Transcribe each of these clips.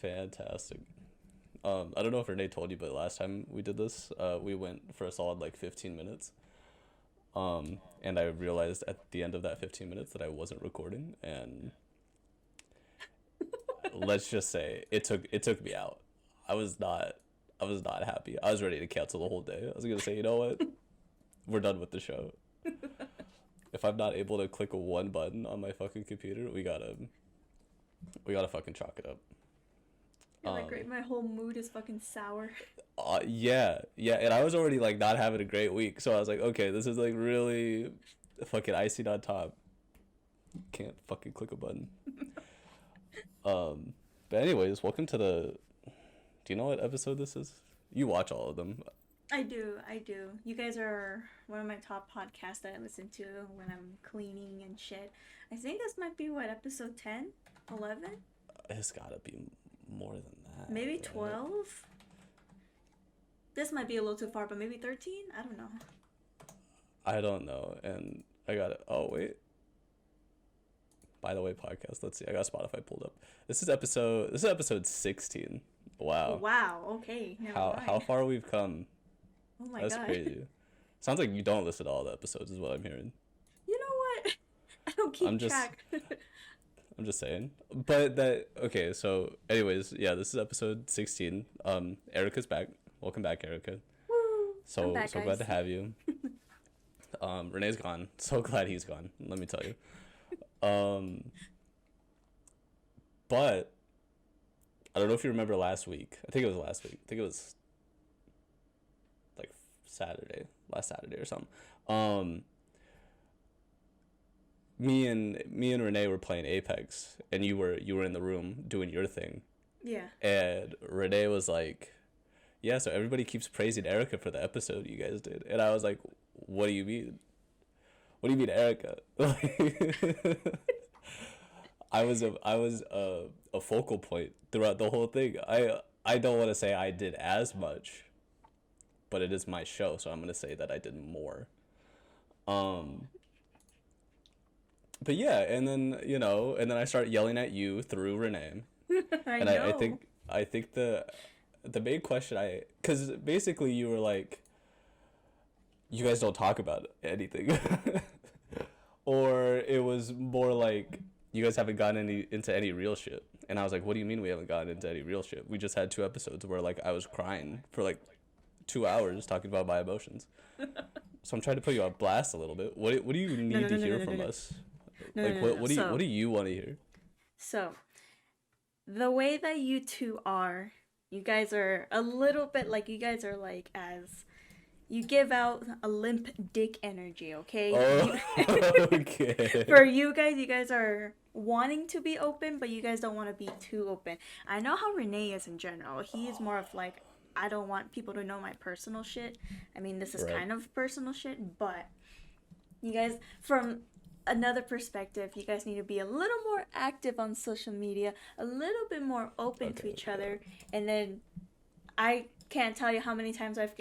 Fantastic. I don't know if Rene told you, but last time we did this, we went for a solid 15 minutes. And I realized at the end of that 15 minutes that I wasn't recording, and let's just say it took me out. I was not happy. I was ready to cancel the whole day. I was gonna say, you know what? We're done with the show. If I'm not able to click one button on my fucking computer, we gotta fucking chalk it up. Yeah, great. My whole mood is fucking sour. Yeah, and I was already not having a great week, so I was like, okay, this is really fucking icing on top. Can't fucking click a button. But anyways, welcome to the. Do you know what episode this is? You watch all of them. I do. You guys are one of my top podcasts that I listen to when I'm cleaning and shit. I think this might be episode 10, 11? It's gotta be more than that. Maybe 12? Right? This might be a little too far, but maybe 13? I don't know. I don't know. And I got it. Oh, wait. By the way, podcast. Let's see. I got Spotify pulled up. This is episode 16. Wow. Wow. Okay. How far we've come. Oh my God. That's crazy. Sounds like you don't listen to all the episodes is what I'm hearing. You know what? I don't keep track. I'm just saying. But okay, so anyways, yeah, this is episode 16. Erica's back. Welcome back, Erica. Woo! So glad to have you. Rene's gone. So glad he's gone, let me tell you. But I don't know if you remember last week. I think it was last week. I think it was last Saturday or something. Me and Rene were playing Apex, and you were in the room doing your thing. Yeah. And Rene was like, "Yeah, so everybody keeps praising Erica for the episode you guys did." And I was like, "What do you mean? What do you mean, Erica?" I was a focal point throughout the whole thing. I don't want to say I did as much, but it is my show, so I'm gonna say that I did more. But yeah, and then I start yelling at you through Rene. I know. I think the main question because basically you were like, you guys don't talk about anything, or it was more like you guys haven't gotten into any real shit. And I was like, what do you mean we haven't gotten into any real shit? We just had 2 episodes where I was crying for 2 hours talking about my emotions. So I'm trying to put you on blast a little bit. What do you need to hear from us? What do you want to hear? So, the way that you two are, you guys are a little bit as you give out a limp dick energy, okay? Oh, okay. For you guys are wanting to be open, but you guys don't want to be too open. I know how Rene is in general. He is more of I don't want people to know my personal shit. I mean, this is kind of personal shit, but you guys, from another perspective, you guys need to be a little more active on social media, a little bit more open to each other. And then I can't tell you how many times I've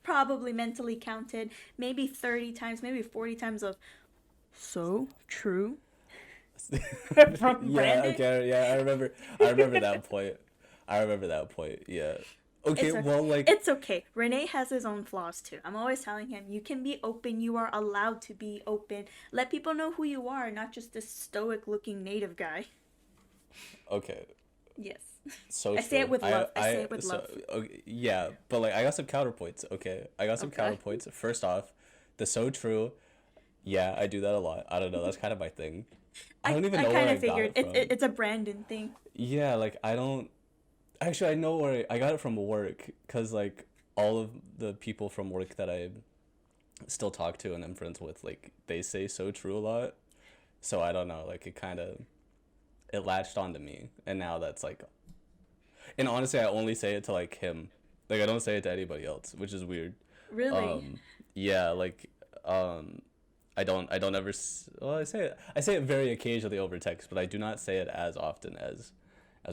probably mentally counted, maybe 30 times, maybe 40 times of "so true" from Brandon. Okay, yeah, I remember that point. Yeah. Okay, it's okay. Rene has his own flaws too. I'm always telling him, you can be open. You are allowed to be open. Let people know who you are, not just this stoic-looking native guy. Okay. Yes. So I say it with love. I say it with love. Okay, yeah, but I got some counterpoints. Okay, I got some counterpoints. First off, the "so true." Yeah, I do that a lot. I don't know. That's kind of my thing. I don't even know where I got it from. It's a Brandon thing. Yeah, I don't. Actually, I know where I got it from work, because all of the people from work that I still talk to and I'm friends with, they say "so true" a lot. So I don't know, it latched onto me, and now that's and honestly, I only say it to him. I don't say it to anybody else, which is weird. Really? Yeah, I don't ever well, I say it very occasionally over text, but I do not say it as often as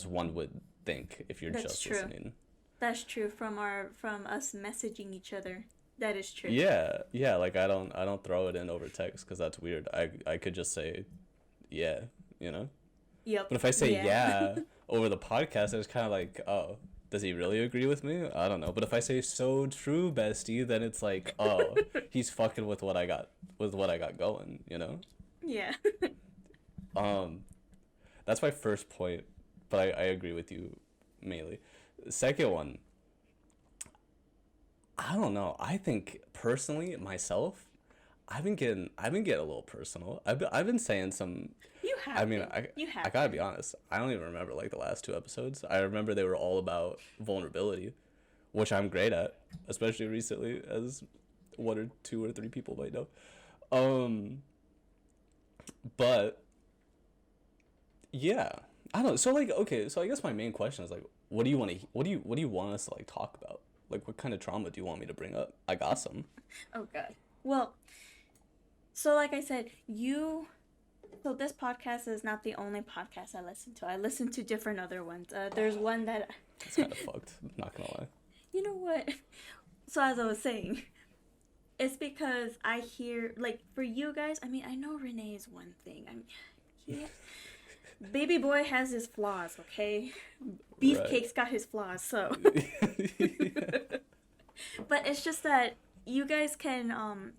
one would think if you're That's just true. listening. That's true from us messaging each other. That is true. Yeah, like I don't throw it in over text because that's weird. I could just say yeah, you know? Yep. But if I say yeah over the podcast, it's kind of like, oh, does he really agree with me? I don't know. But if I say so true, bestie, then it's like, oh, he's fucking with what I got going, you know? Yeah. That's my first point, but I agree with you mainly. Second one, I don't know. I think personally myself, I've been getting a little personal. I've been saying some. You have. I mean, You have. I gotta be honest. I don't even remember like the last two episodes. I remember they were all about vulnerability, which I'm great at, especially recently, as one or two or three people might know. But yeah, I don't know. So like, okay, so I guess my main question is like, what do you want us to like talk about? Like, what kind of trauma do you want me to bring up? I got some. Oh God. Well, so like I said, so this podcast is not the only podcast I listen to. I listen to different other ones. There's one that. It's kind of fucked. I'm not gonna lie. You know what? So as I was saying, it's because I hear, like, for you guys, I mean, I know Rene is one thing. Baby boy has his flaws, okay? Beefcake's got his flaws, so. But it's just that you guys can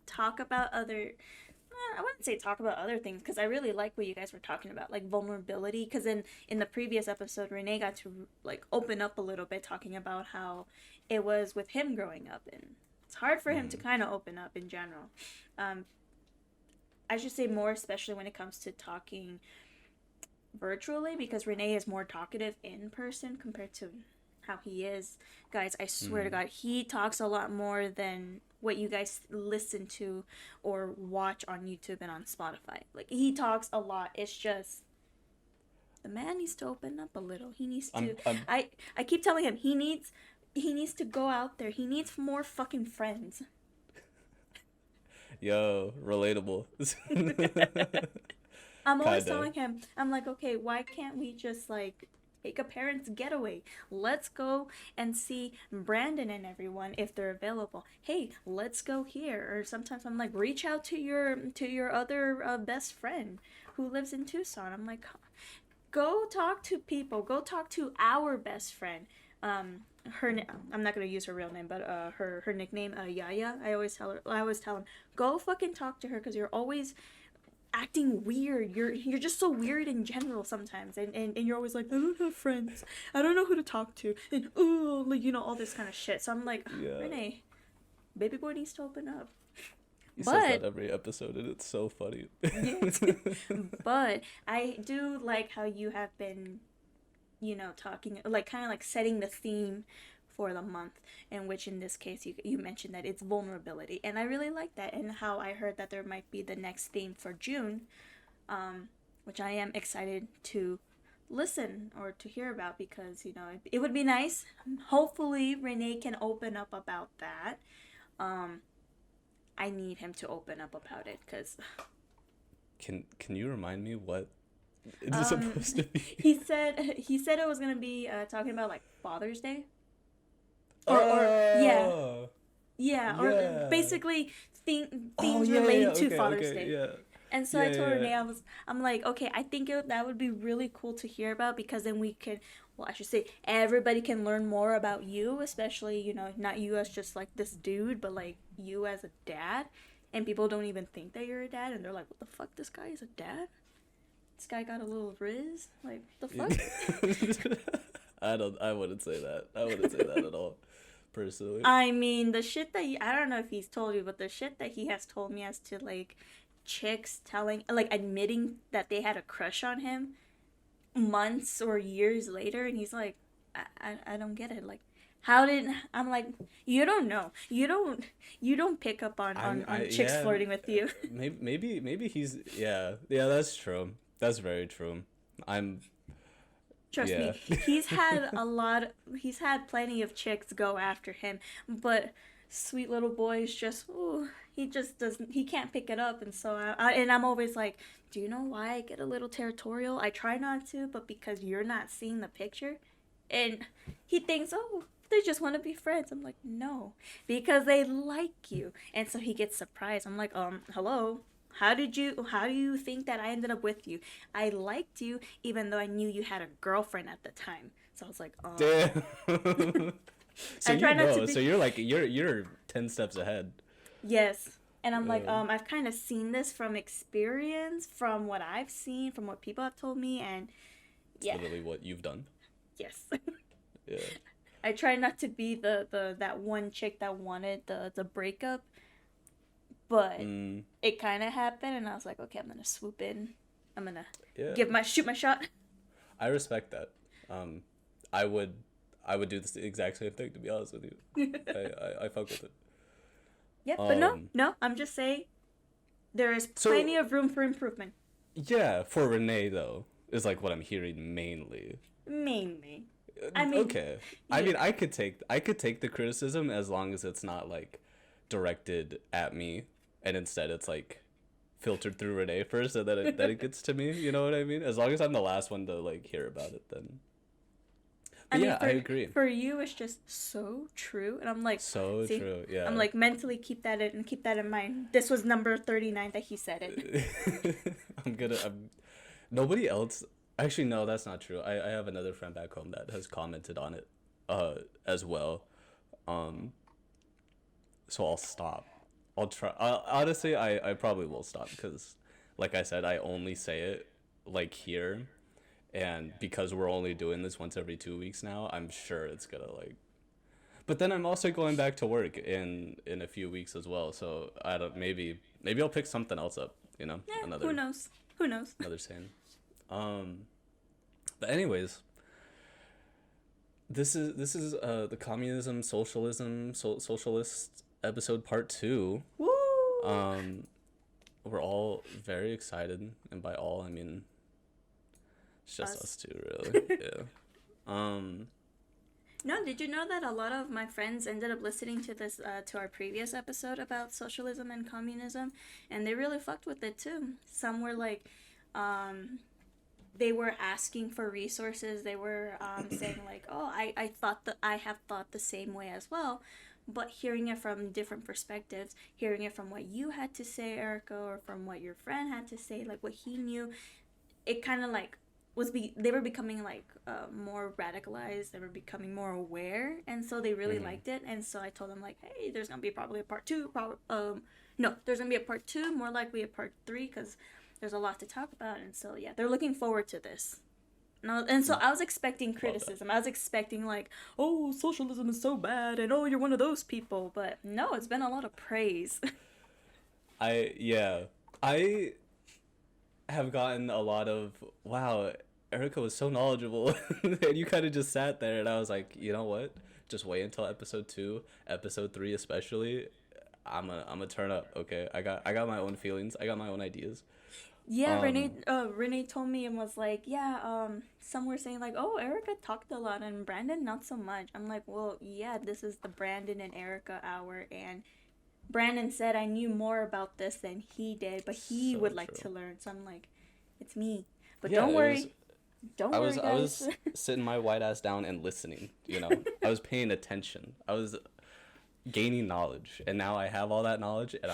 talk about other. I wouldn't say talk about other things because I really like what you guys were talking about, like vulnerability. Because in the previous episode, Rene got to like open up a little bit, talking about how it was with him growing up, and it's hard for him to kind of open up in general. I should say more, especially when it comes to talking virtually, because Rene is more talkative in person compared to how he is. Guys, I swear to God, he talks a lot more than what you guys listen to or watch on YouTube and on Spotify. Like, he talks a lot. It's just the man needs to open up a little. He needs to I keep telling him he needs to go out there. He needs more fucking friends. Yo, relatable. I'm always telling him, I'm like, okay, why can't we just like take a parent's getaway? Let's go and see Brandon and everyone if they're available. Hey, let's go here. Or sometimes I'm like, reach out to your other best friend who lives in Tucson. I'm like, go talk to people. Go talk to our best friend. I'm not gonna use her real name, but her nickname, Yaya. I always tell him, go fucking talk to her, because you're always acting weird. You're just so weird in general sometimes, and you're always like, I don't have friends, I don't know who to talk to, and like, you know, all this kind of shit. So I'm like, Rene, baby boy needs to open up. You say that every episode, and it's so funny. But I do like how you have been, you know, talking, like, kind of like setting the theme for the month, in which in this case you mentioned that it's vulnerability, and I really like that, and how I heard that there might be the next theme for June, which I am excited to listen or to hear about, because, you know, it would be nice. Hopefully Rene can open up about that. I need him to open up about it, because Can you remind me what it's supposed to be? He said it was gonna be talking about like Father's Day. Or basically themes related to Father's Day. Yeah. And so I told Rene, I'm like, okay, I think that would be really cool to hear about, because then we could, well, I should say, everybody can learn more about you, especially, you know, not you as just like this dude, but like you as a dad. And people don't even think that you're a dad, and they're like, what the fuck, this guy is a dad? This guy got a little riz? Like, the fuck? I wouldn't say that. I wouldn't say that at all, personally. I mean, the shit that I don't know if he's told you, but the shit that he has told me as to, like, chicks admitting that they had a crush on him months or years later, and he's like, I don't get it. Like, I'm like, you don't know. You don't pick up on chicks flirting with you. Maybe he's, yeah, that's true. That's very true. Trust me, he's had plenty of chicks go after him, but sweet little boy is just, ooh, he can't pick it up. And so and I'm always like, do you know why I get a little territorial? I try not to, but because you're not seeing the picture. And he thinks, oh, they just want to be friends. I'm like, no, because they like you. And so he gets surprised. I'm like, hello. How do you think that I ended up with you? I liked you even though I knew you had a girlfriend at the time. So I was like, Damn. So I try not to be... so you're 10 steps ahead. Yes. And I'm like, I've kind of seen this from experience, from what I've seen, from what people have told me, and yeah. It's literally what you've done. Yes. Yeah. I try not to be the that one chick that wanted the breakup, but it kind of happened, and I was like, okay, I'm gonna swoop in. I'm gonna shoot my shot. I respect that. I would do the exact same thing, to be honest with you. I fuck with it. Yeah, but no, I'm just saying there is plenty of room for improvement. Yeah, for Rene though, is like what I'm hearing mainly. Mainly. I mean, okay. Yeah. I mean, I could take the criticism as long as it's not like directed at me, and instead it's like filtered through Rene first, and then it gets to me. You know what I mean? As long as I'm the last one to like hear about it, then. But I agree. For you, it's just so true, and I'm like, true. Yeah. I'm like mentally keep that in mind. This was number 39 that he said it. Nobody else. Actually, no, that's not true. I have another friend back home that has commented on it, as well. So I'll stop. I'll try. Honestly, I probably will stop because, like I said, I only say it like here, and because we're only doing this once every 2 weeks now, I'm sure it's gonna like. But then I'm also going back to work in a few weeks as well, so I don't. Maybe I'll pick something else up. You know, yeah, who knows? Another saying. But anyways, this is the communism, socialism, socialist episode part 2. Woo! We're all very excited, and by all I mean it's just us two, really. Yeah. No, did you know that a lot of my friends ended up listening to this to our previous episode about socialism and communism, and they really fucked with it too. Some were like, they were asking for resources. They were saying like, oh, I thought that I have thought the same way as well. But hearing it from different perspectives, hearing it from what you had to say, Erica, or from what your friend had to say, like what he knew, it kind of like they were becoming like more radicalized. They were becoming more aware, and so they really liked it. And so I told them like, hey, there's gonna be probably a part 2. No, there's gonna be a part 2, more likely a part 3, because there's a lot to talk about. And so yeah, they're looking forward to this. And so I was expecting criticism. I was expecting like, oh, socialism is so bad, and oh, you're one of those people. But no, it's been a lot of praise. I have gotten a lot of, wow, Erica was so knowledgeable, and you kind of just sat there, and I was like, you know what? Just wait until episode 2, episode 3 especially. I'm gonna turn up. Okay, I got my own feelings. I got my own ideas. Yeah, Rene told me and was like, yeah, some were saying like, oh, Erica talked a lot and Brandon not so much. I'm like, well, yeah, this is the Brandon and Erica hour, and Brandon said I knew more about this than he did, but he would like to learn. So I'm like, it's me. But yeah, don't worry, guys. I was sitting my white ass down and listening. You know, I was paying attention. I was gaining knowledge, and now I have all that knowledge, and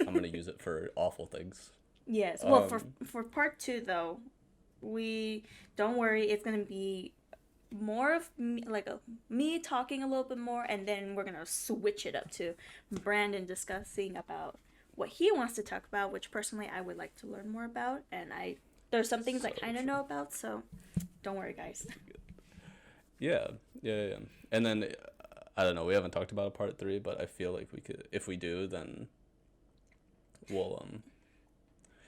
I'm gonna use it for awful things. Yes. Well, for part 2 though, don't worry. It's gonna be more of me, like me talking a little bit more, and then we're gonna switch it up to Brandon discussing about what he wants to talk about, which personally I would like to learn more about, and there's some things I kind of know about, so don't worry, guys. Yeah. And then I don't know. We haven't talked about a part 3, but I feel like we could. If we do, then we'll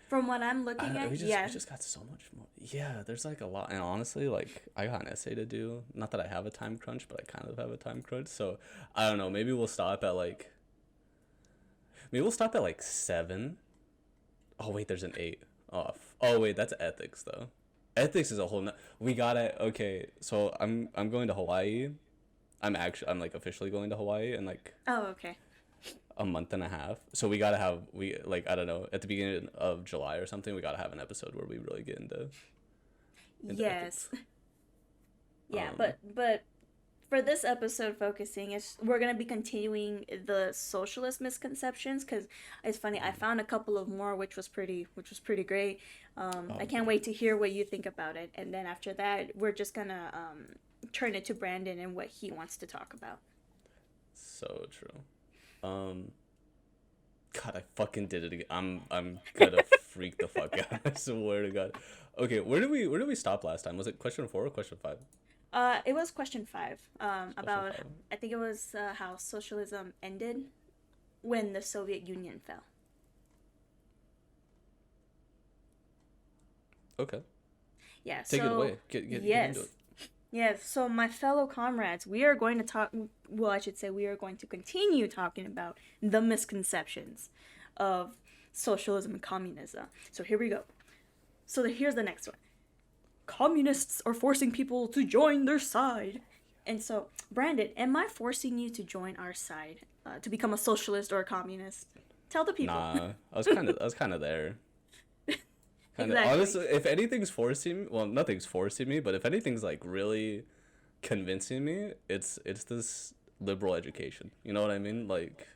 From what I'm looking at, we just got so much more. Yeah, there's like a lot, and honestly, like I got an essay to do. Not that I have a time crunch, but I kind of have a time crunch. So I don't know. Maybe we'll stop at like 7. Oh wait, there's an 8 off. Oh wait, that's ethics though. Ethics is a whole. We gotta. Okay, so I'm going to Hawaii. I'm like officially going to Hawaii in like Oh, okay. a month and a half. So we gotta have I don't know, at the beginning of July or something, we gotta have an episode where we really get into Yes. ethics. Yeah, Um, but for this episode focusing is we're gonna be continuing the socialist misconceptions because it's funny I found a couple of more which was pretty great. I can't wait to hear what you think about it, and then after that we're just gonna turn it to Brandon and what he wants to talk about. so true. Um, God, I fucking did it again. I'm gonna freak the fuck out. I swear to God. Okay, where did we stop last time? Was it question 4 or question 5? It was question 5. Question About 5. I think it was how socialism ended when the Soviet Union fell. Okay, Yeah. take it So away. Get yes. into it. Yes, so my fellow comrades, we are going to talk, well, I should say, we are going to continue talking about the misconceptions of socialism and communism. So here we go. So here's the next one. Communists are forcing people to join their side. And so, Brandon, am I forcing you to join our side, to become a socialist or a communist? Tell the people. Nah, I was kind of there. Kind of Exactly. honestly, if anything's forcing, well, nothing's forcing me, but if anything's like really convincing me, it's this liberal education. You know what I mean? Like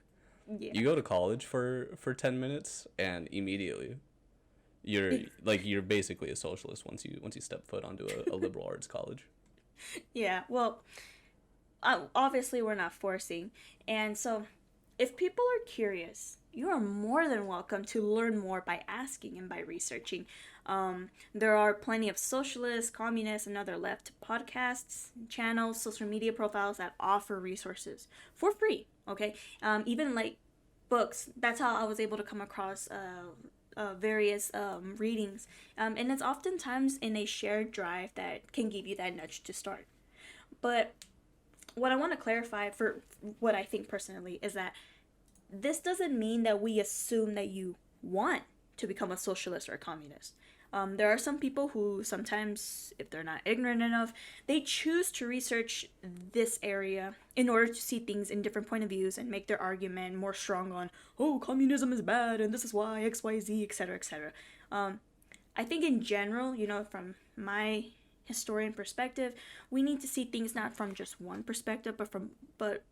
Yeah. you go to college for 10 minutes and immediately you're basically a socialist once you step foot onto a liberal arts college. Yeah, well, obviously we're not forcing. And so, if people are curious, you are more than welcome to learn more by asking and by researching. There are plenty of socialist, communist, and other left podcasts, channels, social media profiles that offer resources for free. Okay, even like books. That's how I was able to come across various readings, and it's oftentimes in a shared drive that can give you that nudge to start. But what I want to clarify for what I think personally is that this doesn't mean that we assume that you want to become a socialist or a communist. There are some people who sometimes, if they're not ignorant enough, they choose to research this area in order to see things in different point of views and make their argument more strong on, oh, communism is bad and this is why X, Y, Z, etc., etc. I think in general, from my historian perspective, we need to see things not from just one perspective, but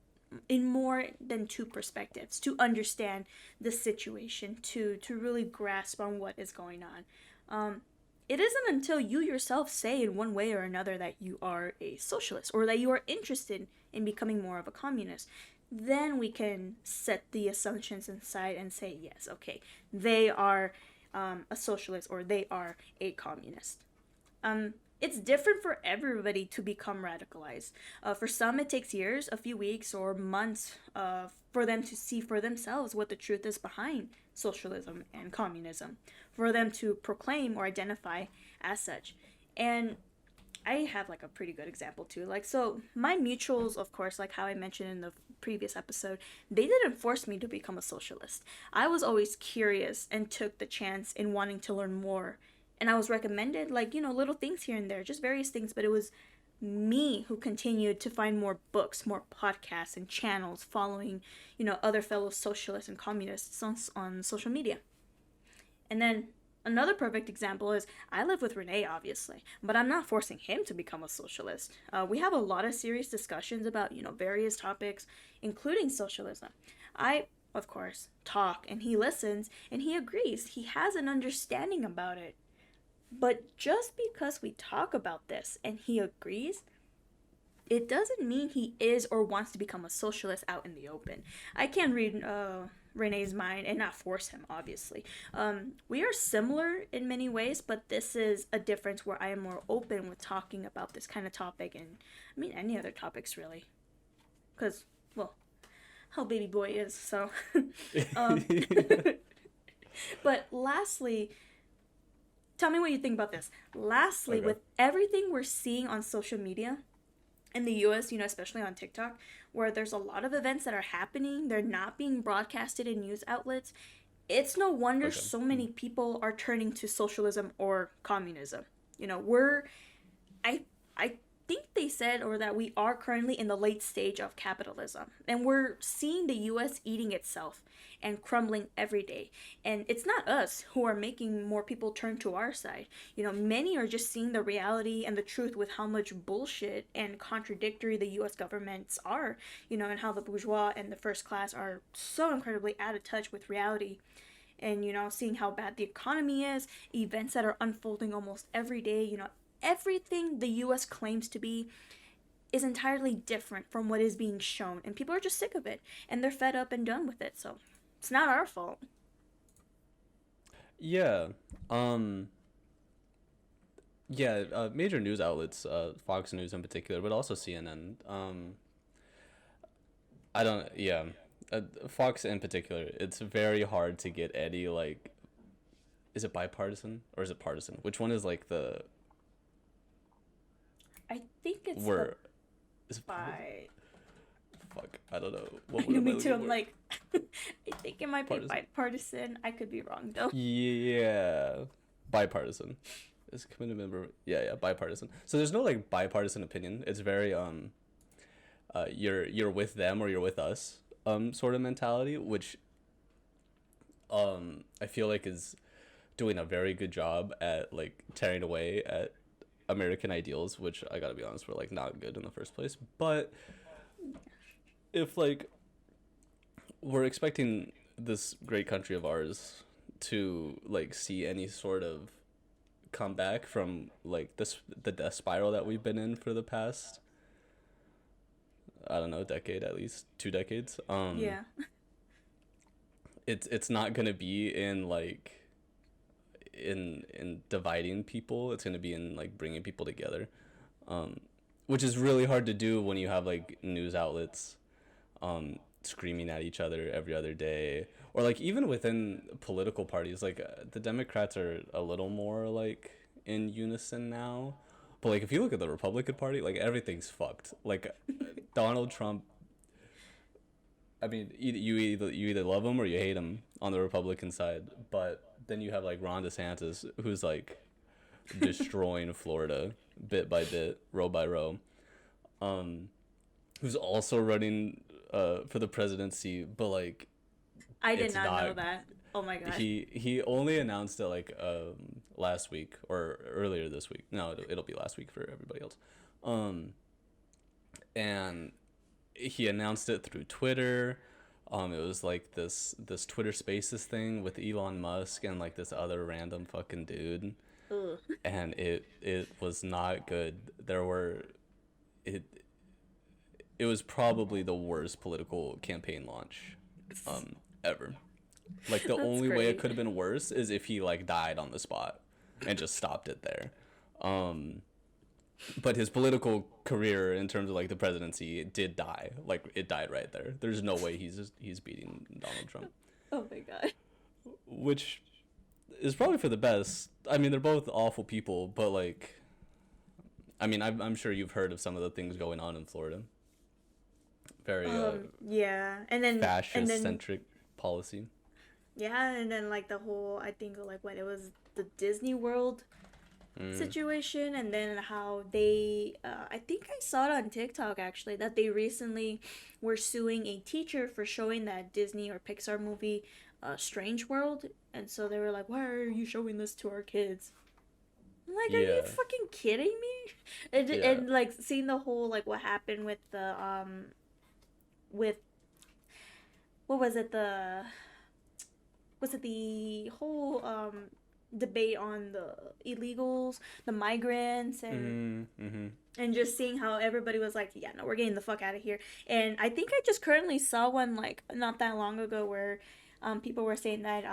in more than two perspectives to understand the situation, to really grasp on what is going on. It isn't until you yourself say in one way or another that you are a socialist or that you are interested in becoming more of a communist, then we can set the assumptions aside and say, yes, okay, they are a socialist or they are a communist. It's different for everybody to become radicalized. For some, it takes years, a few weeks, or months for them to see for themselves what the truth is behind socialism and communism, for them to proclaim or identify as such. And I have like a pretty good example too. Like, so my mutuals, of course, like how I mentioned in the previous episode, they didn't force me to become a socialist. I was always curious and took the chance in wanting to learn more. And I was recommended, like, little things here and there, just various things, but it was me who continued to find more books, more podcasts, and channels following, other fellow socialists and communists on social media. And then another perfect example is I live with Rene, obviously, but I'm not forcing him to become a socialist. We have a lot of serious discussions about, various topics, including socialism. I, of course, talk and he listens and he agrees. He has an understanding about it. But just because we talk about this and he agrees, it doesn't mean he is or wants to become a socialist out in the open. I can't read Rene's mind and not force him, obviously. We are similar in many ways, but this is a difference where I am more open with talking about this kind of topic and, any other topics, really. Because, well, how baby boy is, so. But lastly, tell me what you think about this. Lastly, Okay. with everything we're seeing on social media in the US, especially on TikTok, where there's a lot of events that are happening, they're not being broadcasted in news outlets. It's no wonder Okay. so many people are turning to socialism or communism. I think they said, or that we are currently in the late stage of capitalism, and we're seeing the US eating itself and crumbling every day. And it's not us who are making more people turn to our side. Many are just seeing the reality and the truth with how much bullshit and contradictory the US governments are, and how the bourgeois and the first class are so incredibly out of touch with reality. And seeing how bad the economy is, events that are unfolding almost every day, everything the US claims to be is entirely different from what is being shown, and people are just sick of it, and they're fed up and done with it. So it's not our fault. Yeah. Major news outlets, Fox News in particular, but also CNN. Fox in particular, it's very hard to get any, like, is it bipartisan or is it partisan? Which one is, like, the... I think it's Fuck, I don't know. Me too, I'm like, I think it might be bipartisan. I could be wrong, though. Yeah, bipartisan. Is committee member... Yeah, bipartisan. So there's no, like, bipartisan opinion. It's very, you're with them or you're with us, sort of mentality, which I feel like is doing a very good job at, like, tearing away at American ideals, which I gotta be honest, were, like, not good in the first place. But if, like, we're expecting this great country of ours to, like, see any sort of comeback from, like, the death spiral that we've been in for the past, I don't know, decade, at least 2 decades. Yeah. It's not gonna be in, like, in dividing people. It's gonna be in, like, bringing people together, which is really hard to do when you have, like, news outlets screaming at each other every other day, or, like, even within political parties. Like, the Democrats are a little more, like, in unison now, but, like, if you look at the Republican Party, like, everything's fucked. Like, Donald Trump, I mean, you either love him or you hate him on the Republican side, but then you have, like, Ron DeSantis, who's, like, destroying Florida bit by bit, row by row, who's also running for the presidency, but, like, I did not know that. Oh my god. He only announced it, like, last week or earlier this week. No, it'll be last week for everybody else. And he announced it through Twitter. It was, like, this Twitter Spaces thing with Elon Musk and, like, this other random fucking dude. Ugh. And it was not good. It was probably the worst political campaign launch ever. Like, the only way it could have been worse is if he, like, died on the spot and just stopped it there. But his political career in terms of, like, the presidency, it did die. Like, it died right there. There's no way he's beating Donald Trump. Oh my god. Which is probably for the best. I mean, they're both awful people, but, like, I mean, I'm sure you've heard of some of the things going on in Florida. Very yeah, and then fascist-centric policy. Yeah, and then, like, the whole, I think, like, what it was, the Disney World situation, and then how they, I think I saw it on TikTok, actually, that they recently were suing a teacher for showing that Disney or Pixar movie, Strange World, and so they were like, why are you showing this to our kids? I'm like, are you fucking kidding me? And, like, seeing the whole, like, what happened with the, what was it, the whole debate on the illegals, the migrants, and and just seeing how everybody was like, yeah, no, we're getting the fuck out of here. And I think I just currently saw one, like, not that long ago, where people were saying that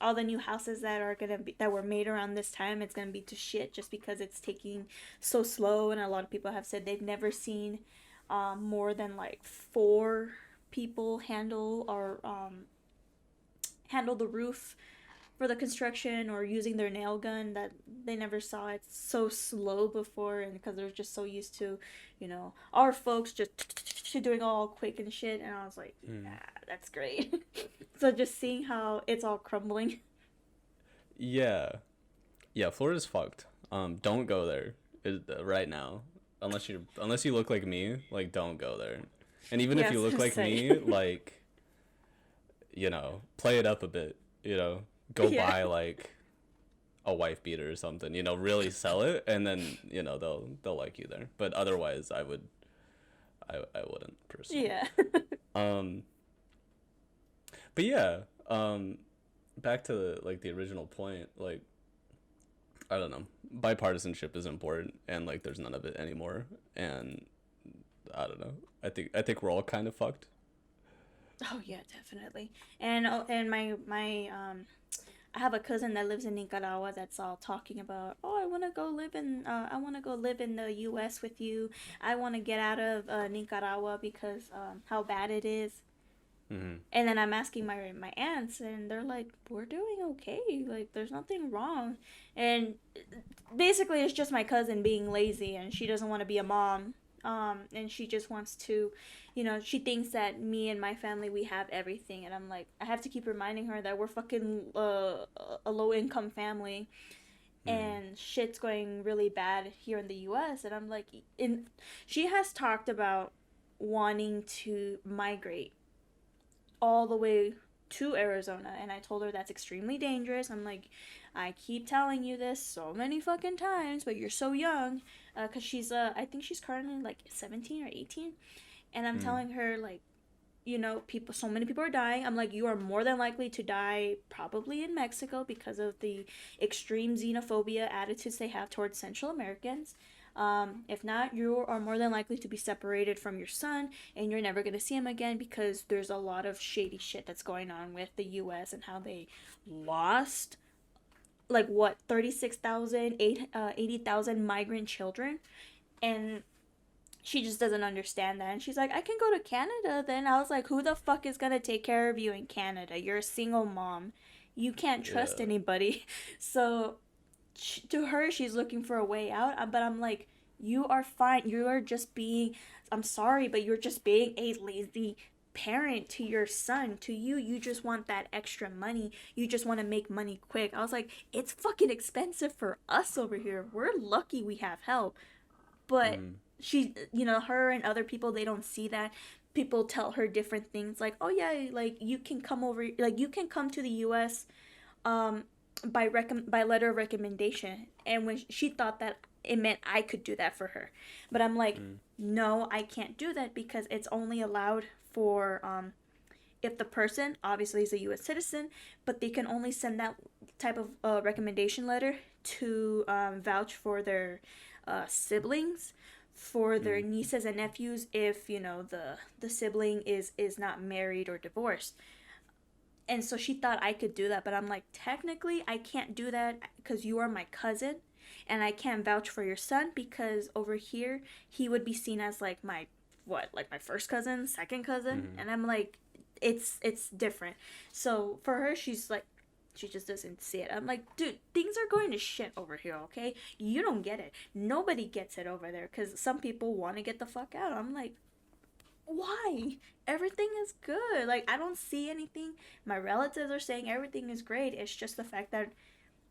all the new houses that were made around this time, it's gonna be to shit just because it's taking so slow. And a lot of people have said they've never seen more than, like, 4 people handle the roof for the construction, or using their nail gun, that they never saw it so slow before, and because they're just so used to, our folks just doing all quick and shit. And I was like, yeah, that's great. So just seeing how it's all crumbling. Yeah, Florida's fucked. Don't go there right now. unless you look like me, like, don't go there. And even Yeah, if you look like me, like, play it up a bit, go Yeah. buy like a wife beater or something, really sell it, and then they'll like you there. But otherwise, I wouldn't personally. Yeah. But yeah, back to like the original point, like, I don't know, bipartisanship is important, and like there's none of it anymore, and I don't know. I think we're all kind of fucked. Oh yeah, definitely. And my I have a cousin that lives in Nicaragua that's all talking about, oh, I want to go live in the U.S. with you. I want to get out of Nicaragua because how bad it is. Mm-hmm. And then I'm asking my aunts, and they're like, we're doing okay. Like, there's nothing wrong. And basically, it's just my cousin being lazy, and she doesn't want to be a mom. And she just wants to, she thinks that me and my family, we have everything. And I'm like, I have to keep reminding her that we're fucking a low-income family. And shit's going really bad here in the U.S. And I'm like, she has talked about wanting to migrate all the way to Arizona, and I told her that's extremely dangerous. I'm like, I keep telling you this so many fucking times, but you're so young, because she's I think she's currently like 17 or 18, and I'm telling her, like, so many people are dying. I'm like, you are more than likely to die probably in Mexico because of the extreme xenophobia attitudes they have towards Central Americans. If not, you are more than likely to be separated from your son, and you're never going to see him again, because there's a lot of shady shit that's going on with the U.S. and how they lost, like, 36,000, 80,000 migrant children. And she just doesn't understand that. And she's like, I can go to Canada then. I was like, who the fuck is going to take care of you in Canada? You're a single mom. You can't trust anybody. So to her, she's looking for a way out, but I'm like, you are fine. You are just being, I'm sorry, but you're just being a lazy parent to your son. To you just want that extra money. You just want to make money quick. I was like, it's fucking expensive for us over here. We're lucky we have help. But she, her and other people, they don't see that. People tell her different things, like, oh yeah, like, you can come over, like, you can come to the U.S. By letter of recommendation. And when she thought that it meant I could do that for her, but I'm like, no, I can't do that, because it's only allowed for if the person obviously is a U.S. citizen, but they can only send that type of recommendation letter to vouch for their siblings, for their nieces and nephews, if the sibling is not married or divorced. And so she thought I could do that, but I'm like, technically, I can't do that because you are my cousin, and I can't vouch for your son, because over here, he would be seen as like my first cousin, second cousin, and I'm like, it's different. So for her, she's like, she just doesn't see it. I'm like, dude, things are going to shit over here, okay? You don't get it. Nobody gets it over there, because some people want to get the fuck out. I'm like, why? Everything is good. Like, I don't see anything. My relatives are saying everything is great. It's just the fact that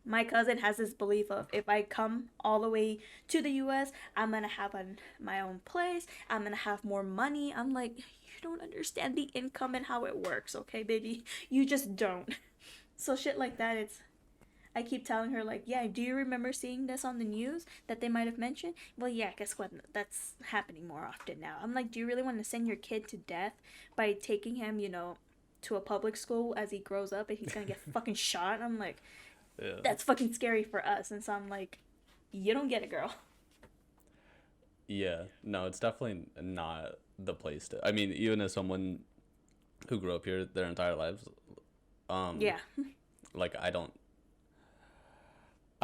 my cousin has this belief of, if I come all the way to the U.S., I'm gonna have my own place. I'm gonna have more money. I'm like, you don't understand the income and how it works, okay, baby? You just don't. So shit like that, I keep telling her, like, yeah, do you remember seeing this on the news that they might have mentioned? Well, yeah, guess what? That's happening more often now. I'm like, do you really want to send your kid to death by taking him, to a public school as he grows up and he's going to get fucking shot? I'm like, that's fucking scary for us. And so I'm like, you don't get it, girl. Yeah, no, it's definitely not the place to. I mean, even as someone who grew up here their entire lives, yeah. Like, I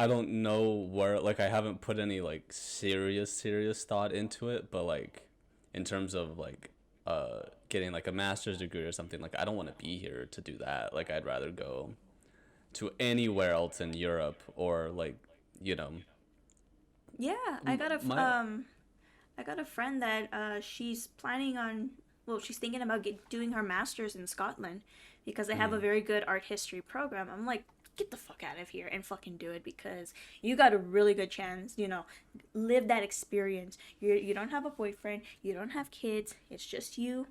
don't know where, like, I haven't put any, like, serious thought into it, but, like, in terms of, like, getting, like, a master's degree or something, like, I don't want to be here to do that. Like, I'd rather go to anywhere else in Europe, or, like, Yeah, I got a friend that she's planning on, well, she's thinking about doing her master's in Scotland, because they have a very good art history program. I'm like, get the fuck out of here and fucking do it, because you got a really good chance, live that experience. You don't have a boyfriend, you don't have kids, it's just you.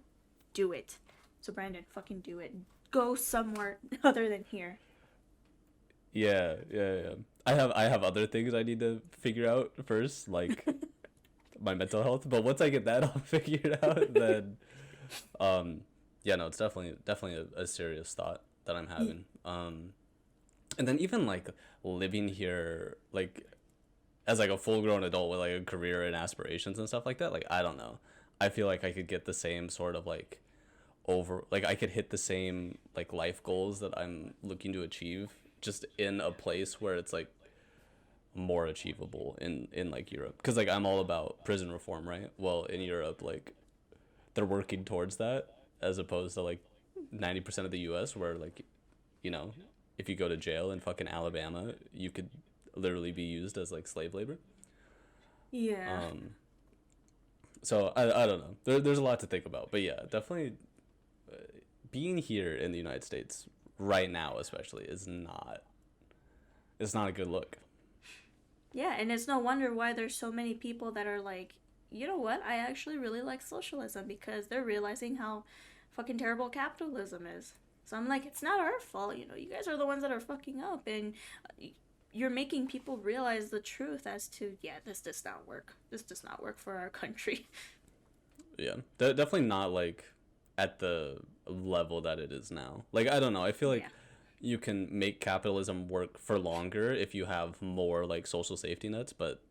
Do it. So Brandon, fucking do it. Go somewhere other than here. Yeah. I have other things I need to figure out first, like my mental health. But once I get that all figured out, then yeah, no, it's definitely a serious thought that I'm having. And then even like living here, like as like a full grown adult with like a career and aspirations and stuff like that, like I don't know. I feel like I could get the same sort of like I could hit the same like life goals that I'm looking to achieve just in a place where it's like more achievable in like Europe, because like I'm all about prison reform, right? Well, in Europe, like they're working towards that, as opposed to like 90% of the US, where like, if you go to jail in fucking Alabama, you could literally be used as like slave labor. Yeah. So I don't know. There's a lot to think about, but yeah, definitely being here in the United States right now, especially, it's not a good look. Yeah, and it's no wonder why there's so many people that are like, you know what? I actually really like socialism, because they're realizing how fucking terrible capitalism is. So I'm like, it's not our fault, you guys are the ones that are fucking up, and you're making people realize the truth as to, yeah, this does not work. This does not work for our country. Yeah, definitely not like at the level that it is now. Like, I don't know. I feel like you can make capitalism work for longer if you have more like social safety nets, but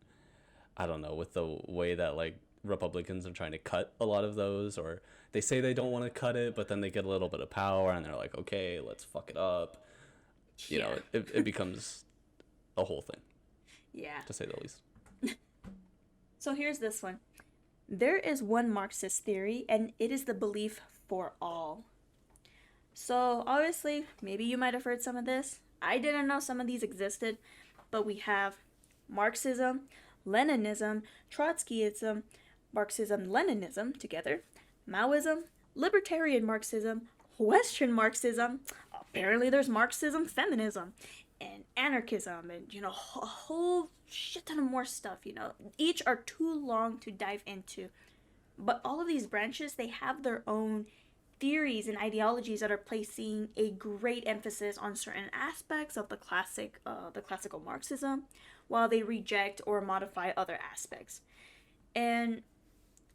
I don't know, with the way that like Republicans are trying to cut a lot of those, or they say they don't want to cut it, but then they get a little bit of power and they're like, okay, let's fuck it up. It becomes a whole thing. Yeah. To say the least. So here's this one. There is one Marxist theory, and it is the belief for all. So obviously, maybe you might have heard some of this. I didn't know some of these existed, but we have Marxism, Leninism, Trotskyism, Marxism-Leninism together, Maoism, Libertarian Marxism, Western Marxism, apparently there's Marxism, feminism, and anarchism, and, a whole shit ton of more stuff, Each are too long to dive into. But all of these branches, they have their own theories and ideologies that are placing a great emphasis on certain aspects of the classical Marxism, while they reject or modify other aspects. And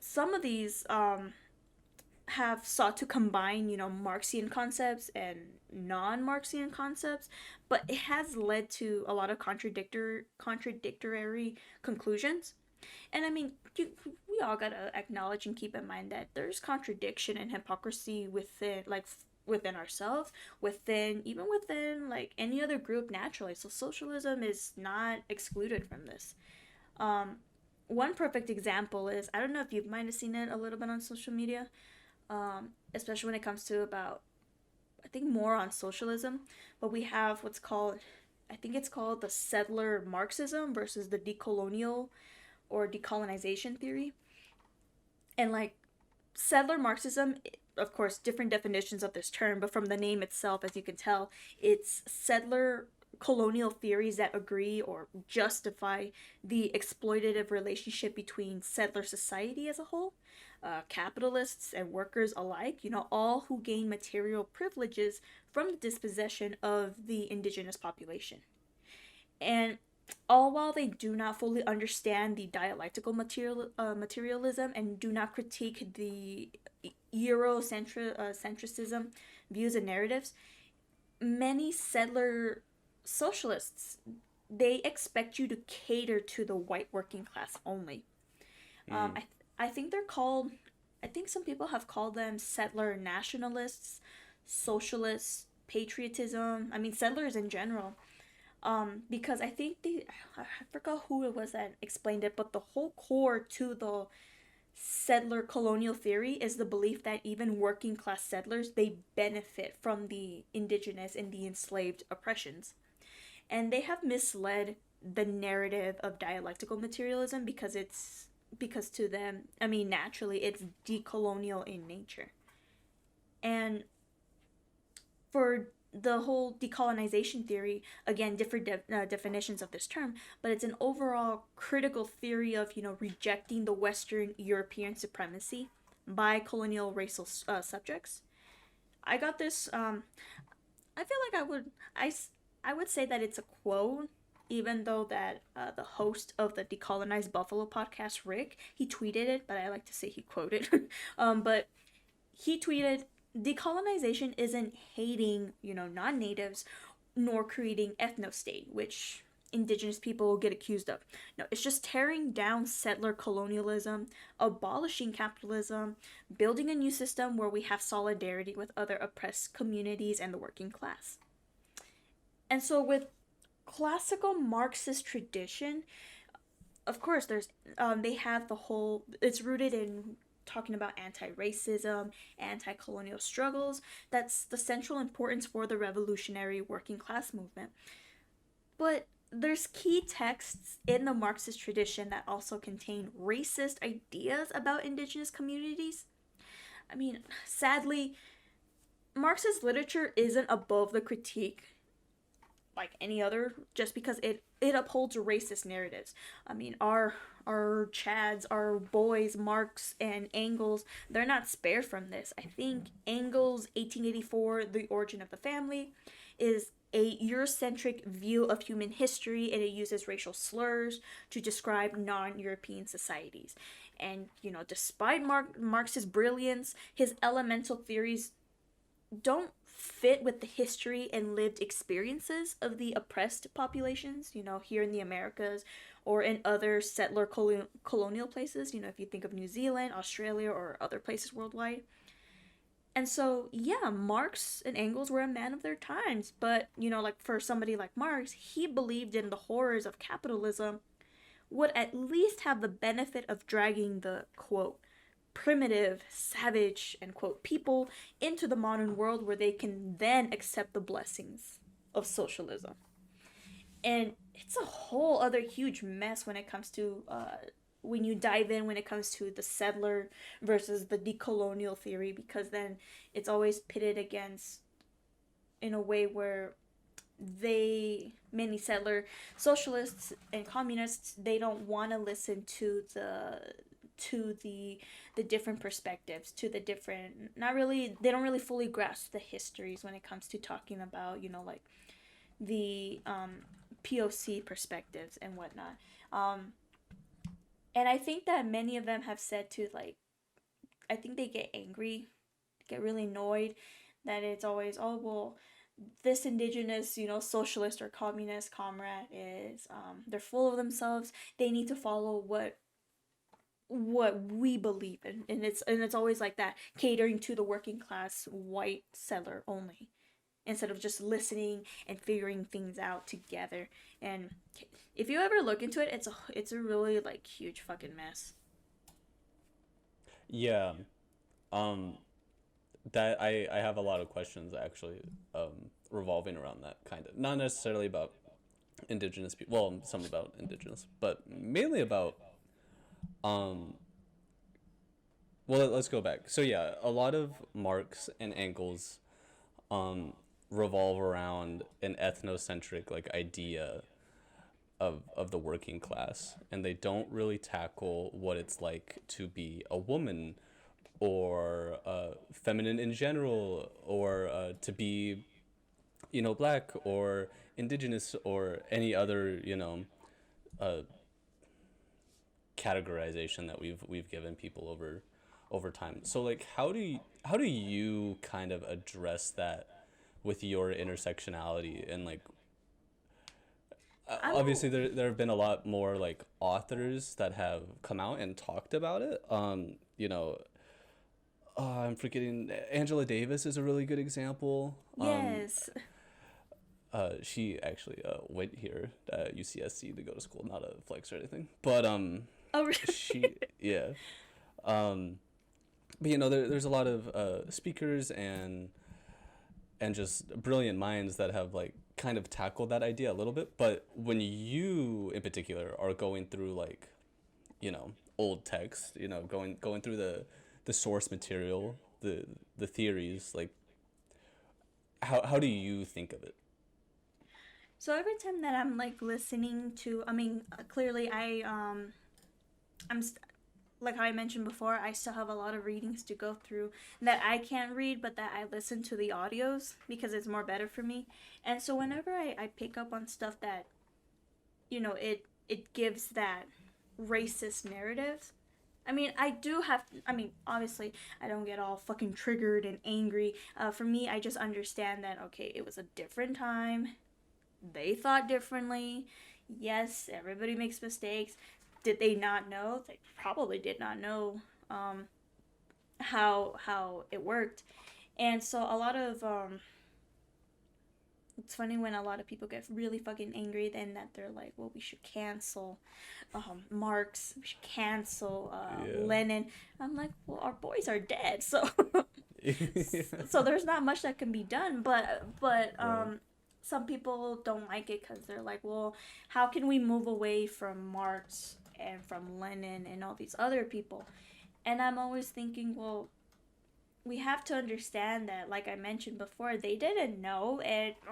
some of these have sought to combine, Marxian concepts and non-Marxian concepts, but it has led to a lot of contradictory conclusions. And I mean, we all gotta acknowledge and keep in mind that there's contradiction and hypocrisy within ourselves, even within like any other group naturally. So socialism is not excluded from this. One perfect example is, I don't know if you might have seen it a little bit on social media, especially when it comes to I think more on socialism, but we have I think it's called the settler Marxism versus the decolonial or decolonization theory. And like settler Marxism, of course, different definitions of this term, but from the name itself, as you can tell, it's settler colonial theories that agree or justify the exploitative relationship between settler society as a whole, capitalists and workers alike, all who gain material privileges from the dispossession of the indigenous population. And all while they do not fully understand the dialectical materialism and do not critique the Eurocentrism views and narratives, many settler socialists, they expect you to cater to the white working class only. I think some people have called them settler nationalists, socialists, patriotism. I mean, settlers in general. Because I think I forgot who it was that explained it, but the whole core to the settler colonial theory is the belief that even working class settlers, they benefit from the indigenous and the enslaved oppressions. And they have misled the narrative of dialectical materialism because to them, I mean, naturally, it's decolonial in nature. And for the whole decolonization theory, again, different definitions of this term, but it's an overall critical theory of, rejecting the Western European supremacy by colonial racial subjects. I got this. I feel like I would say that it's a quote, even though that the host of the Decolonized Buffalo podcast, Rick, he tweeted it, but I like to say he quoted. But he tweeted, "Decolonization isn't hating, non-natives, nor creating ethno-state, which indigenous people get accused of. No, it's just tearing down settler colonialism, abolishing capitalism, building a new system where we have solidarity with other oppressed communities and the working class." And so with classical Marxist tradition, of course, they have the whole. It's rooted in talking about anti-racism, anti-colonial struggles. That's the central importance for the revolutionary working class movement. But there's key texts in the Marxist tradition that also contain racist ideas about indigenous communities. I mean, sadly, Marxist literature isn't above the critique like any other, just because it upholds racist narratives. I mean, our Chads, our boys, Marx and Engels, they're not spared from this. I think Engels' 1884, The Origin of the Family, is a Eurocentric view of human history, and it uses racial slurs to describe non-European societies. And, despite Marx's brilliance, his elemental theories don't fit with the history and lived experiences of the oppressed populations, here in the Americas or in other settler colonial places, if you think of New Zealand, Australia, or other places worldwide. And so, yeah, Marx and Engels were a man of their times, but, like for somebody like Marx, he believed in the horrors of capitalism would at least have the benefit of dragging the, quote, primitive, savage, and quote, people into the modern world where they can then accept the blessings of socialism. And it's a whole other huge mess when it comes to, when you dive in, when it comes to the settler versus the decolonial theory, because then it's always pitted against, in a way where many settler socialists and communists, they don't want to listen to the different perspectives, to the different, not really, they don't really fully grasp the histories when it comes to talking about, like the POC perspectives and whatnot. And I think that many of them have said to, like, I think they get angry, get really annoyed that it's always, oh, well, this indigenous, socialist or communist comrade is, they're full of themselves. They need to follow what we believe in, and it's always like that, catering to the working class white settler only, instead of just listening and figuring things out together. And if you ever look into it, it's a really like huge fucking mess. Yeah. That I have a lot of questions actually, revolving around that, kind of, not necessarily about indigenous people, well, some about indigenous, but mainly about, well, let's go back. So yeah, a lot of Marx and Engels revolve around an ethnocentric like idea of the working class, and they don't really tackle what it's like to be a woman, or feminine in general, or to be, black or indigenous or any other, uh, categorization that we've given people over time. So like, how do you kind of address that with your intersectionality, and like, obviously there have been a lot more like authors that have come out and talked about it. I'm forgetting, Angela Davis is a really good example. Yes. She actually went here at UCSC to go to school, not a flex or anything, but Oh, really? she, yeah. But there's a lot of speakers and just brilliant minds that have like kind of tackled that idea a little bit. But when you in particular are going through like, old text, going through the source material, the theories, like, how do you think of it? So every time that I'm like listening to, I mean, clearly I'm like how I mentioned before, I still have a lot of readings to go through that I can't read, but that I listen to the audios because it's more better for me. And so whenever I pick up on stuff that, it gives that racist narrative. I mean, obviously, I don't get all fucking triggered and angry. For me, I just understand that, okay, it was a different time. They thought differently. Yes, everybody makes mistakes. Did they not know? They probably did not know how it worked. And so a lot of it's funny when a lot of people get really fucking angry then that they're like, well, we should cancel Marx, we should cancel Yeah. Lenin. I'm like, well, our boys are dead, so so there's not much that can be done. But Right. some people don't like it because they're like, well, how can we move away from Marx and from Lenin and all these other people? And I'm always thinking, well, we have to understand that, like I mentioned before, they didn't know,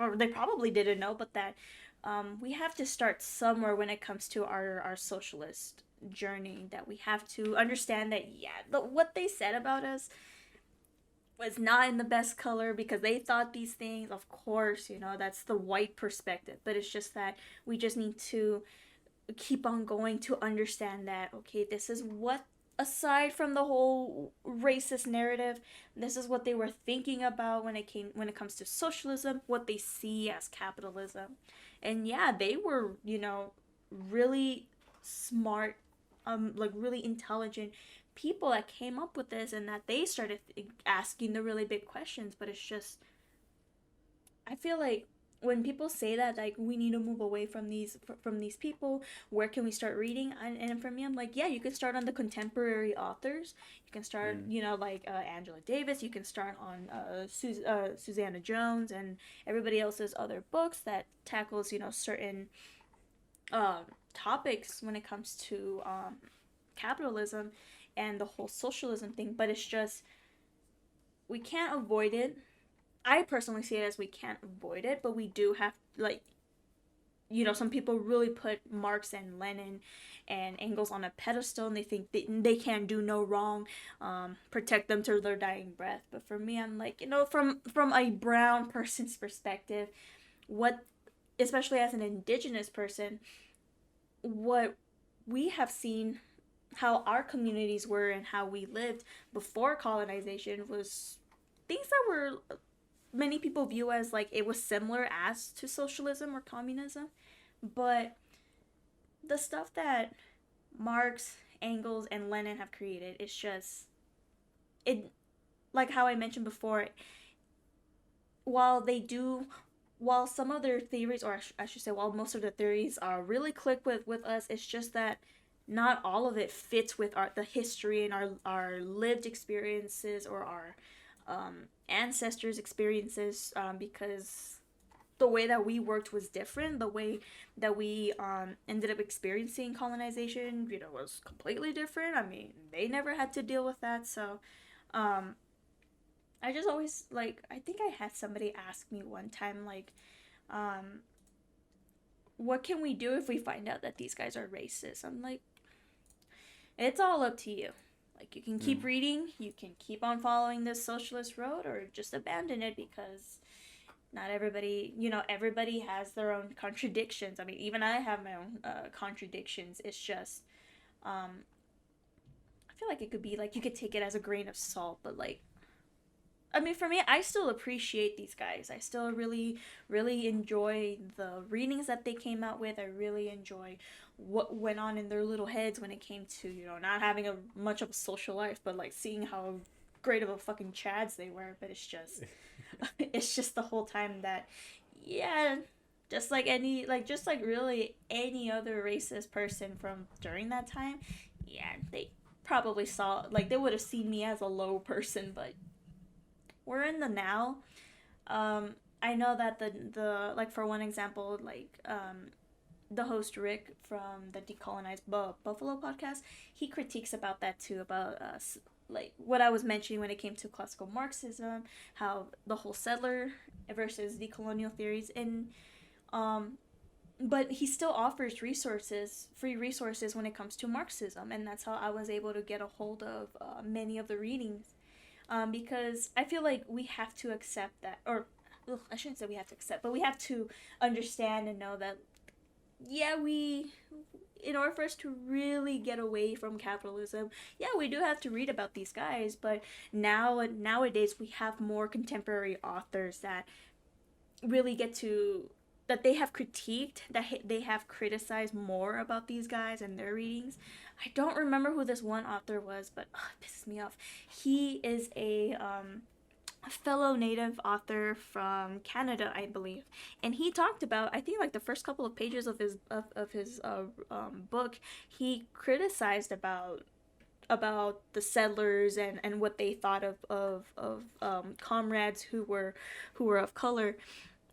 or they probably didn't know, but that we have to start somewhere when it comes to our socialist journey. That we have to understand that, yeah, what they said about us was not in the best color because they thought these things. Of course, that's the white perspective, but it's just that we just need to keep on going to understand that, okay, this is what, aside from the whole racist narrative, this is what they were thinking about when it comes to socialism, what they see as capitalism. And yeah, they were, really smart, like really intelligent people that came up with this, and that they started asking the really big questions. But it's just, I feel like when people say that, like, we need to move away from these people, where can we start reading? And for me, I'm like, yeah, you can start on the contemporary authors. You can start, Mm. like Angela Davis. You can start on Susanna Jones and everybody else's other books that tackles, certain um, topics when it comes to capitalism and the whole socialism thing. But it's just, we can't avoid it. I personally see it as we can't avoid it, but we do have, like, some people really put Marx and Lenin and Engels on a pedestal, and they think they can do no wrong, protect them to their dying breath. But for me, I'm like, from a brown person's perspective, what, especially as an indigenous person, what we have seen, how our communities were and how we lived before colonization, was things that were, many people view as like, it was similar as to socialism or communism. But the stuff that Marx, Engels, and Lenin have created, it's just, it, like how I mentioned before, while they do, while some of their theories, or I should say, while most of the theories are really click with us, it's just that not all of it fits with the history and our lived experiences, or our ancestors' experiences, because the way that we worked was different. The way that we ended up experiencing colonization, was completely different. I mean, they never had to deal with that. So um, I just always, like, I think I had somebody ask me one time, like, um, what can we do if we find out that these guys are racist? I'm like, it's all up to you. Like, you can keep Mm. reading, you can keep on following this socialist road, or just abandon it, because not everybody, everybody has their own contradictions. I mean, even I have my own contradictions. It's just, I feel like it could be like, you could take it as a grain of salt, but like, I mean, for me, I still appreciate these guys. I still really, really enjoy the readings that they came out with. I really enjoy what went on in their little heads when it came to, not having a much of a social life, but like seeing how great of a fucking chads they were. But it's just, it's just the whole time that, yeah, just like really any other racist person from during that time, yeah, they probably saw, like, they would have seen me as a low person. But we're in the now. I know that the like, for one example, like, the host Rick from the Decolonized Buffalo podcast, he critiques about that too, about like what I was mentioning when it came to classical Marxism, how the whole settler versus the colonial theories. And but he still offers resources, free resources when it comes to Marxism, and that's how I was able to get a hold of many of the readings, because I feel like we have to accept that, or I shouldn't say we have to accept, but we have to understand and know that, yeah, in order for us to really get away from capitalism, yeah, we do have to read about these guys, but nowadays we have more contemporary authors that really get to, that they have critiqued, that they have criticized more about these guys and their readings. I don't remember who this one author was, but it pisses me off. He is a fellow native author from Canada, I believe, and he talked about, I think, like the first couple of pages of his book, he criticized about the settlers and what they thought of comrades who were of color,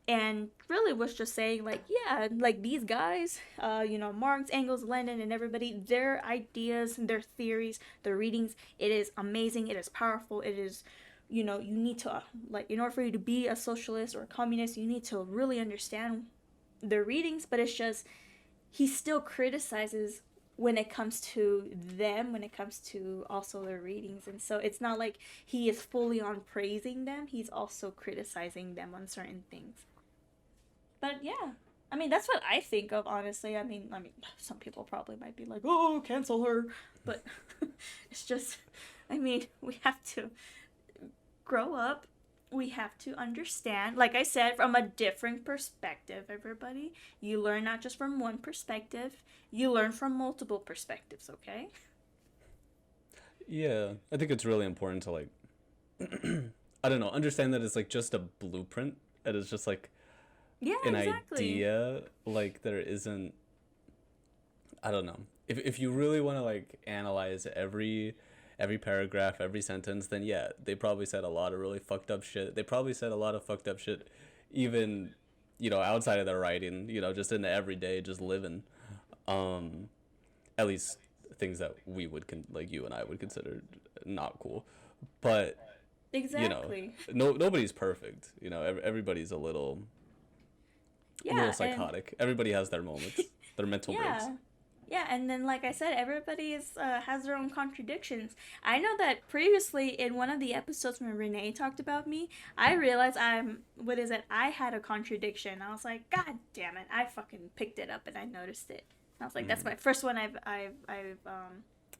and really was just saying, like, yeah, like these guys, Marx, Engels, Lenin, and everybody, their ideas, their theories, their readings, it is amazing, it is powerful, it is, you need to, like, in order for you to be a socialist or a communist, you need to really understand their readings. But it's just, he still criticizes when it comes to them, when it comes to also their readings. And so it's not like he is fully on praising them, he's also criticizing them on certain things. But yeah, I mean, that's what I think of, honestly. I mean, some people probably might be like, oh, cancel her. But it's just, I mean, we have to grow up. We have to understand, like I said, from a different perspective, everybody. You learn not just from one perspective, you learn from multiple perspectives, okay? Yeah, I think it's really important to, like, I don't know, understand that it's like just a blueprint. It is just like an idea. Like, there isn't, I don't know. If you really want to, like, analyze every paragraph, every sentence, then yeah, they probably said a lot of really fucked up shit. They probably said a lot of fucked up shit even, outside of their writing, just in the everyday, just living. At least things that we would, like you and I would consider not cool. But, exactly. Nobody's perfect. Everybody's a little psychotic. Everybody has their moments, their mental breaks. Yeah, and then, like I said, everybody has their own contradictions. I know that previously in one of the episodes when Rene talked about me, I realized I had a contradiction. I was like, God damn it, I fucking picked it up and I noticed it. I was like, that's my first one I've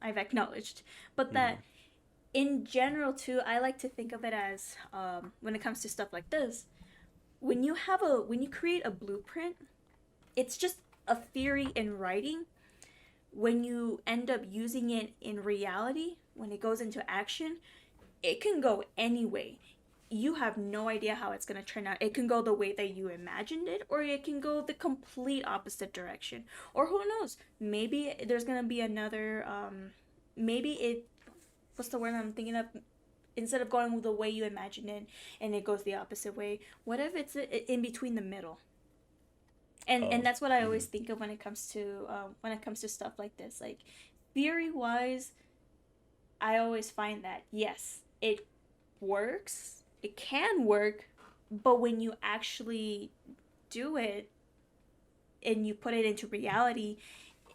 acknowledged. But that, in general too, I like to think of it as, when it comes to stuff like this, when you create a blueprint, it's just a theory in writing. When you end up using it in reality, when it goes into action, it can go any way. You have no idea how it's going to turn out. It can go the way that you imagined it, or it can go the complete opposite direction. Or who knows? Maybe there's going to be another, what's the word I'm thinking of? Instead of going the way you imagined it, and it goes the opposite way, what if it's in between the middle? And that's what I always think of when it comes to stuff like this. Like, theory wise, I always find that yes, it works, it can work, but when you actually do it and you put it into reality,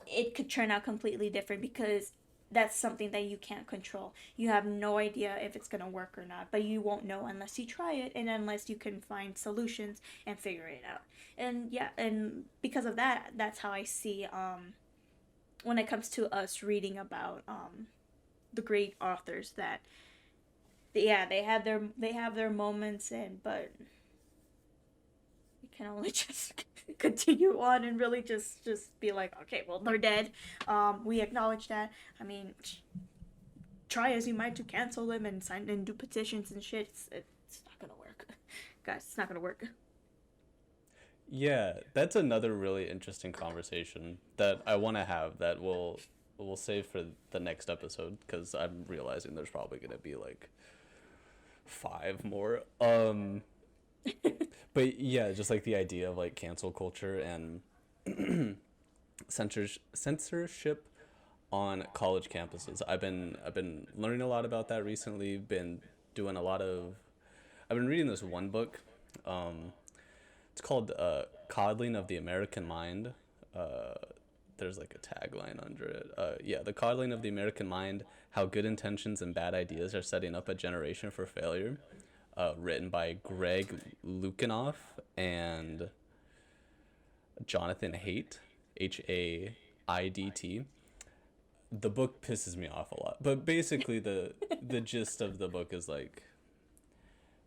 it could turn out completely different, because that's something that you can't control. You have no idea if it's gonna work or not, but you won't know unless you try it, and unless you can find solutions and figure it out. And yeah, and because of that, that's how I see when it comes to us reading about the great authors, that they have their moments, but you can only just continue on and really just be like, okay, well, they're dead. We acknowledge that. I mean, try as you might to cancel them and sign and do petitions and shit. It's not gonna work, guys. It's not gonna work. Yeah, that's another really interesting conversation that I want to have, that we'll save for the next episode, because I'm realizing there's probably gonna be like 5 more. But yeah, just like the idea of like cancel culture and censorship on college campuses. I've been learning a lot about that recently. I've been reading this one book It's called Coddling of the American Mind. Uh, there's like a tagline under it. Yeah, The Coddling of the American Mind: How Good Intentions and Bad Ideas Are Setting Up a Generation for Failure. Written by Greg Lukianoff and Jonathan Haidt, Haidt. The book pisses me off a lot, but basically the gist of the book is like,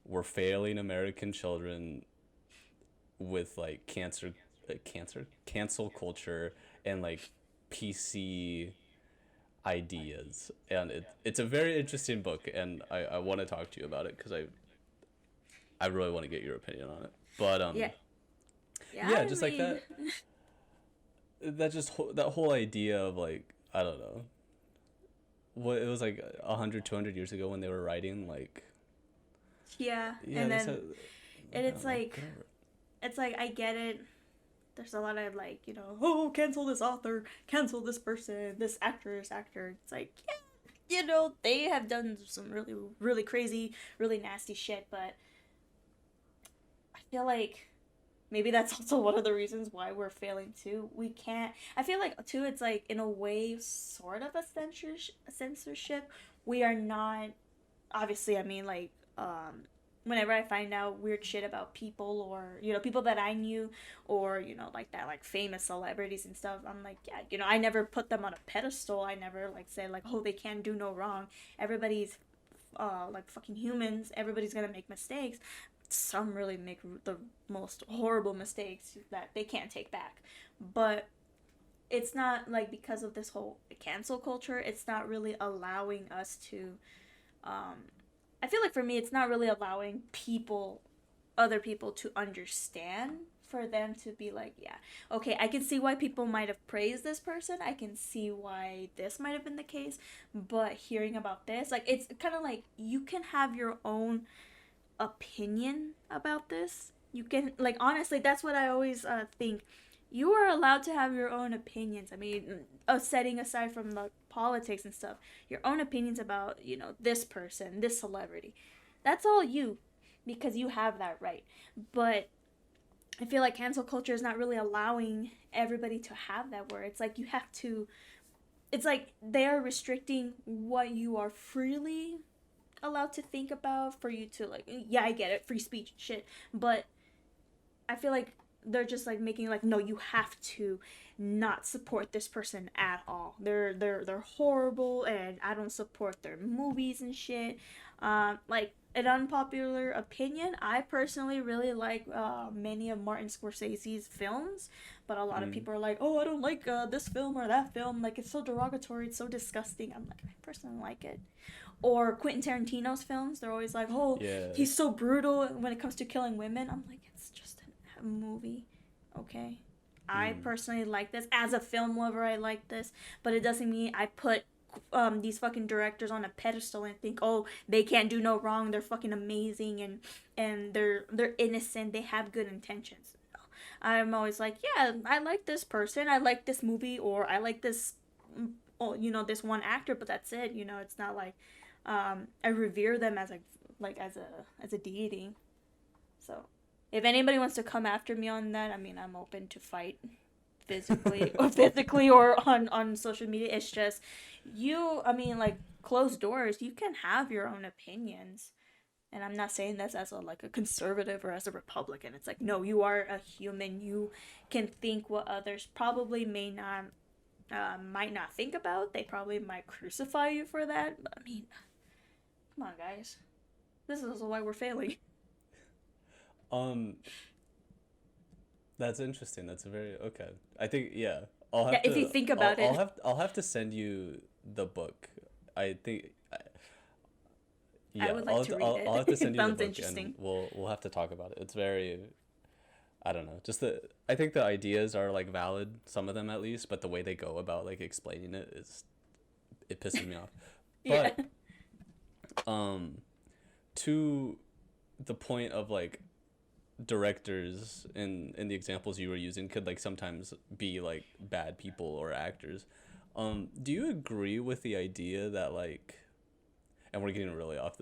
we're failing American children with like cancel culture and like PC ideas, and it's a very interesting book, and I want to talk to you about it because I really want to get your opinion on it. But yeah, just like that. That whole idea of like, I don't know, what it was like 100, 200 years ago when they were writing, like, yeah, yeah, and they then said, it's like whatever. it's like I get it. There's a lot of like, oh, cancel this author, cancel this person, this actress, actor. It's like, yeah, they have done some really, really crazy, really nasty shit, but I feel like maybe that's also one of the reasons why we're failing too. We can't. I feel like too. It's like in a way, sort of a censorship. We are not. Obviously, I mean, like, whenever I find out weird shit about people, or people that I knew, or like that, like famous celebrities and stuff, I'm like, yeah, I never put them on a pedestal. I never like say like, oh, they can do no wrong. Everybody's like fucking humans. Everybody's gonna make mistakes. Some really make the most horrible mistakes that they can't take back. But it's not like, because of this whole cancel culture, it's not really allowing us to I feel like for me, it's not really allowing other people to understand, for them to be like, yeah, okay, I can see why people might have praised this person. I can see why this might have been the case. But hearing about this, like, it's kind of like you can have your own opinion about this. You can, like, honestly, that's what I always think. You are allowed to have your own opinions. I mean, setting aside from the politics and stuff, your own opinions about, this person, this celebrity. That's all you, because you have that right. But I feel like cancel culture is not really allowing everybody to have that word. It's like you have to, it's like they're restricting what you are freely allowed to think about, for you to, like, yeah, I get it, free speech shit, but I feel like they're just like making like, no, you have to not support this person at all. They're horrible, and I don't support their movies and shit. Like, an unpopular opinion, I personally really like many of Martin Scorsese's films, but a lot of people are like, oh, I don't like this film or that film. Like, it's so derogatory, it's so disgusting. I'm like, I personally like it. Or Quentin Tarantino's films, they're always like, oh, Yeah. he's so brutal when it comes to killing women. I'm like, it's just a movie, okay? I personally like this. As a film lover, I like this, but it doesn't mean I put these fucking directors on a pedestal and think, oh, they can't do no wrong, they're fucking amazing, and they're innocent, they have good intentions. No. I'm always like, yeah, I like this person, I like this movie, or I like this, this one actor, but that's it. It's not like I revere them as a deity. So if anybody wants to come after me on that, I mean, I'm open to fight physically or on social media. It's just I mean, like, closed doors, you can have your own opinions. And I'm not saying this as a conservative or as a Republican. It's like, no, you are a human. You can think what others probably might not think about. They probably might crucify you for that. But, I mean, come on, guys. This is why we're failing. That's interesting. That's okay. I think, yeah. I'll have Yeah, to. if you think about it. I'll have to send you the book. I think. I would like to read it. I'll have to send you the Sounds book, interesting. and we'll have to talk about it. It's very. I don't know. I think the ideas are like valid, some of them at least, but the way they go about like explaining it pisses me off. Yeah. But to the point of like, directors in the examples you were using could like sometimes be like bad people or actors. Do you agree with the idea that like, and we're getting really off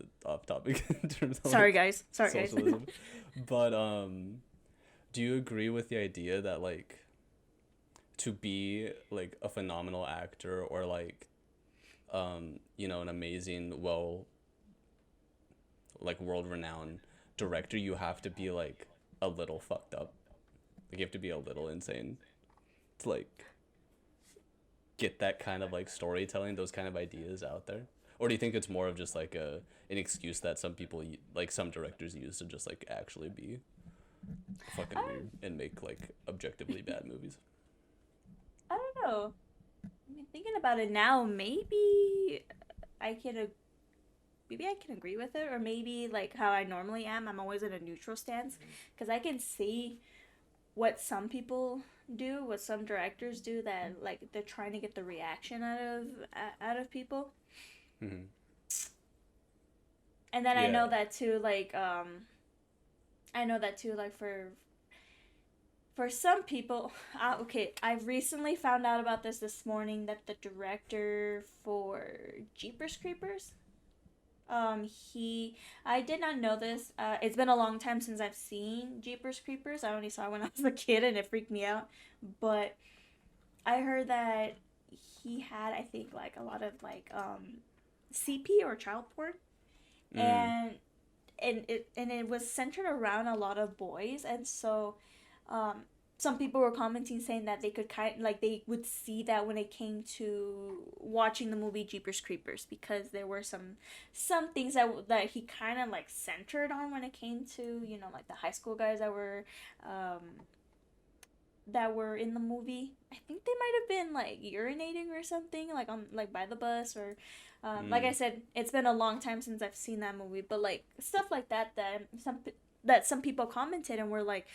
topic in terms of Sorry, like, guys. Sorry, socialism. guys. But do you agree with the idea that like to be like a phenomenal actor or like you know, an amazing, well, like world-renowned director, you have to be like a little fucked up. Like you have to be a little insane to like get that kind of like storytelling, those kind of ideas out there? Or do you think it's more of just like an excuse that some people like some directors use to just like actually be fucking weird and make like objectively bad movies? I don't know. I mean, thinking about it now, maybe I can ag- maybe I can agree with it, or maybe like how I normally am, I'm always in a neutral stance, because I can see what some people do, what some directors do, that like they're trying to get the reaction out of people, Mm-hmm. and then I Yeah. know that too. Like I know that too. Like for some people, okay, I recently found out about this morning that the director for Jeepers Creepers, he, I did not know this. It's been a long time since I've seen Jeepers Creepers. I only saw it when I was a kid, and it freaked me out. But I heard that he had, I think, like a lot of like CP or child porn, Mm. and it was centered around a lot of boys, and so um, some people were commenting saying that they could kind like they would see that when it came to watching the movie Jeepers Creepers, because there were some things that he kind of like centered on when it came to, you know, like the high school guys um, that were in the movie. I think they might have been like urinating or something, like on like by the bus, or like I Mm. said, it's been a long time since I've seen that movie, but like stuff like that some people commented and were like,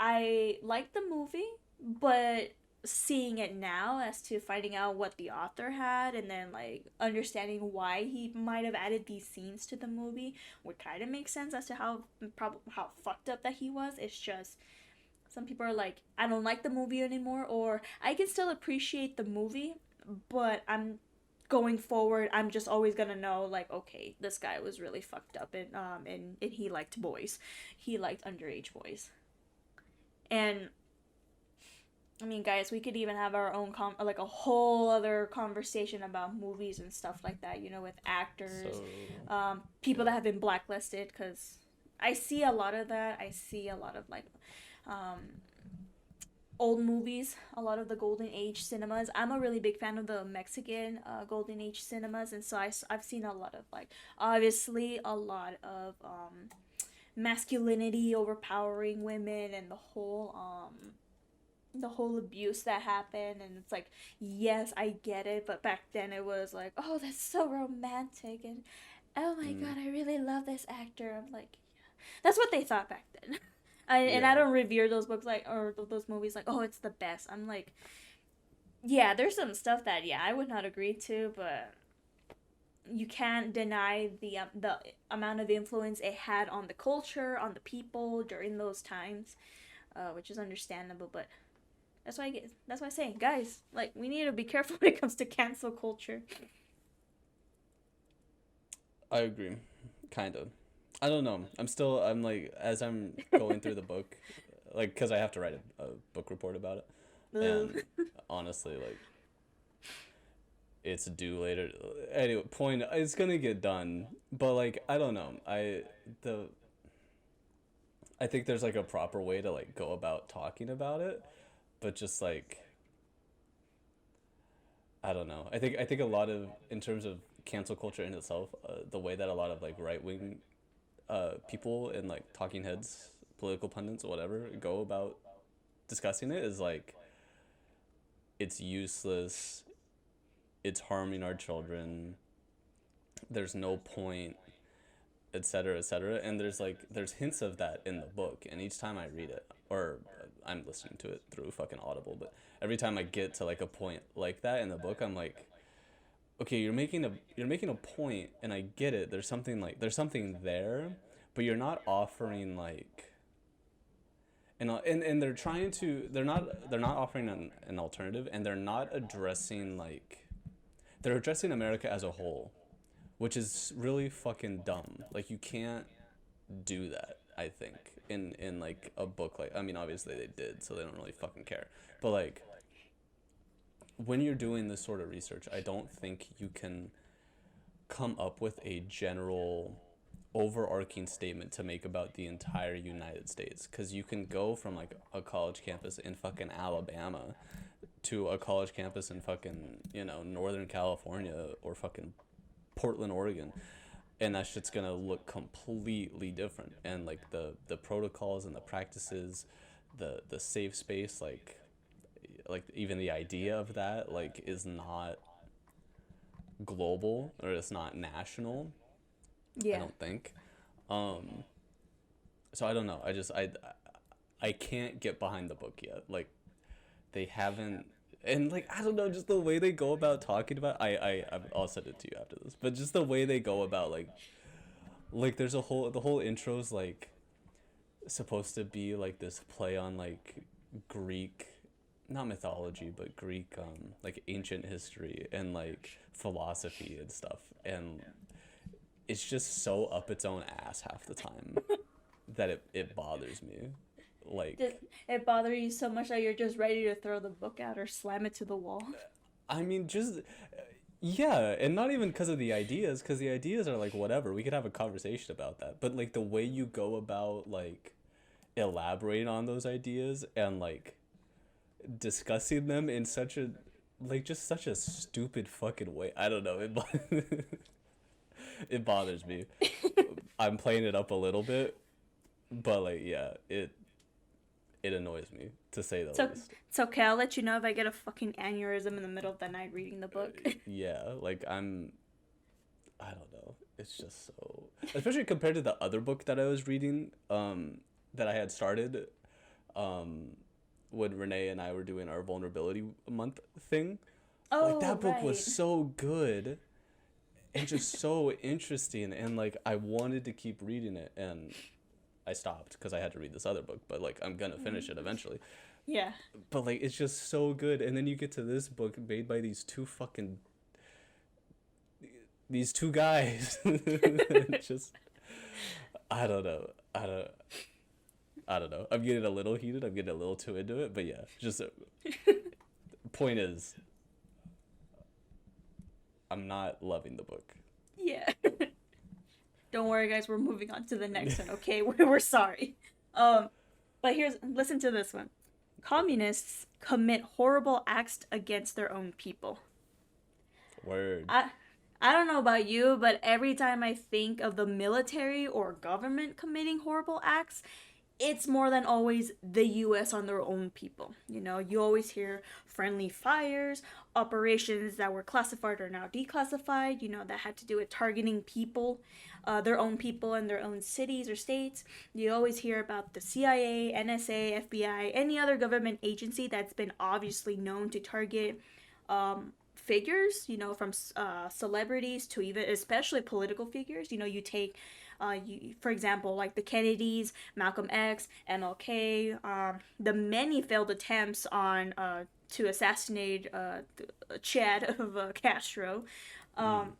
I like the movie, but seeing it now as to finding out what the author had, and then like understanding why he might have added these scenes to the movie would kind of make sense as to how fucked up that he was. It's just some people are like, I don't like the movie anymore, or I can still appreciate the movie, but I'm going forward, I'm just always gonna know, like, okay, this guy was really fucked up, and he liked boys, he liked underage boys. And I mean, guys, we could even have our own like a whole other conversation about movies and stuff like that, you know, with actors, So people yeah. that have been blacklisted, because I see a lot of that. I see a lot of like um, old movies, a lot of the golden age cinemas. I'm a really big fan of the Mexican golden age cinemas, and so I've seen a lot of like, obviously a lot of masculinity overpowering women, and the whole abuse that happened. And it's like, yes, I get it, but back then it was like, oh, that's so romantic, and oh my Mm. god, I really love this actor. I'm like, that's what they thought back then. And I Yeah. don't revere those books like, or those movies like, oh, it's the best. I'm like, yeah, there's some stuff that, yeah, I would not agree to, but you can't deny the amount of influence it had on the culture, on the people during those times, which is understandable. But that's why I say, guys, like, we need to be careful when it comes to cancel culture. I agree. Kind of. I don't know. I'm like, as I'm going through the book, like, because I have to write a book report about it. And Ugh. honestly, like, it's due later. Anyway, point, it's gonna get done. But, like, I don't know. I think there's, like, a proper way to, like, go about talking about it. But just, like, I don't know. I think a lot of, in terms of cancel culture in itself, the way that a lot of, like, right wing people and like talking heads, political pundits, or whatever, go about discussing it is like it's useless, it's harming our children, there's no point, etc., etc. And there's hints of that in the book, and each time I read it, or I'm listening to it through fucking Audible, but every time I get to like a point like that in the book, I'm like, okay, you're making a point, and I get it. There's something there, but you're not offering like, and they're not offering an alternative, and they're not addressing like, they're addressing America as a whole, which is really fucking dumb. Like, you can't do that, I think, in like a book. Like, I mean, obviously they did, so they don't really fucking care. But like, when you're doing this sort of research, I don't think you can come up with a general overarching statement to make about the entire United States, because you can go from like a college campus in fucking Alabama to a college campus in fucking, Northern California or fucking Portland, Oregon, and that shit's gonna look completely different. And like the protocols and the practices, the safe space, like even the idea of that, like, is not global, or it's not national. Yeah. I don't think. So I don't know. I can't get behind the book yet. Like, they haven't, and like, I don't know, just the way they go about talking about, I'll send it to you after this, but just the way they go about, like there's the whole intro's like supposed to be like this play on like Greek, not mythology, but Greek, like ancient history and like philosophy and stuff, and it's just so up its own ass half the time that it bothers me. Like, it bothers you so much that you're just ready to throw the book out or slam it to the wall. I mean, just, yeah, and not even because of the ideas, because the ideas are like whatever, we could have a conversation about that, but like the way you go about like elaborating on those ideas and like discussing them in such a, like, just such a stupid fucking way. I don't know, it bothers me. I'm playing it up a little bit, but like, yeah, it annoys me, to say the least. It's okay, I'll let you know if I get a fucking aneurysm in the middle of the night reading the book. Yeah, like, I don't know. It's just so, especially compared to the other book that I was reading, that I had started, when Rene and I were doing our vulnerability month thing. Oh, like, that book right. was so good and just so interesting, and like, I wanted to keep reading it, and I stopped because I had to read this other book, but like, I'm gonna finish it eventually. Yeah. But like, it's just so good, and then you get to this book made by these two guys. It's just, I don't know. I'm getting a little heated. I'm getting a little too into it, but yeah, just point is, I'm not loving the book. Yeah. Don't worry, guys. We're moving on to the next one. Okay, we're sorry. But listen to this one. Communists commit horrible acts against their own people. Word. I don't know about you, but every time I think of the military or government committing horrible acts, it's more than always the U.S. on their own people. You always hear friendly fires, operations that were classified are now declassified, that had to do with targeting people, their own people in their own cities or states. You always hear about the CIA, NSA, FBI, any other government agency that's been obviously known to target figures, from celebrities to even especially political figures. You take for example, like the Kennedys, Malcolm X, MLK, the many failed attempts on to assassinate Chad of Castro, and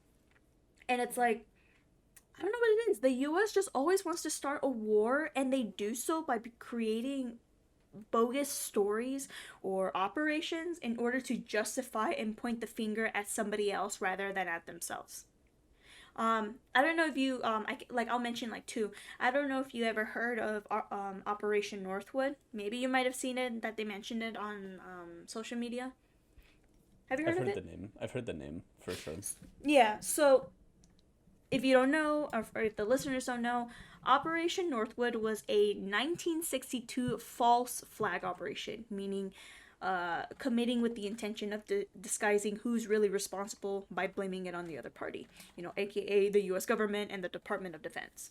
it's like, I don't know what it is. The U.S. just always wants to start a war, and they do so by creating bogus stories or operations in order to justify and point the finger at somebody else rather than at themselves. I don't know if you, I'll mention like two. I don't know if you ever heard of Operation Northwood. Maybe you might have seen it, that they mentioned it on social media. Have you heard of it? I've heard the name, for sure. Yeah, so if you don't know, or if the listeners don't know, Operation Northwood was a 1962 false flag operation, meaning committing with the intention of disguising who's really responsible by blaming it on the other party, aka the U.S. government and the Department of Defense.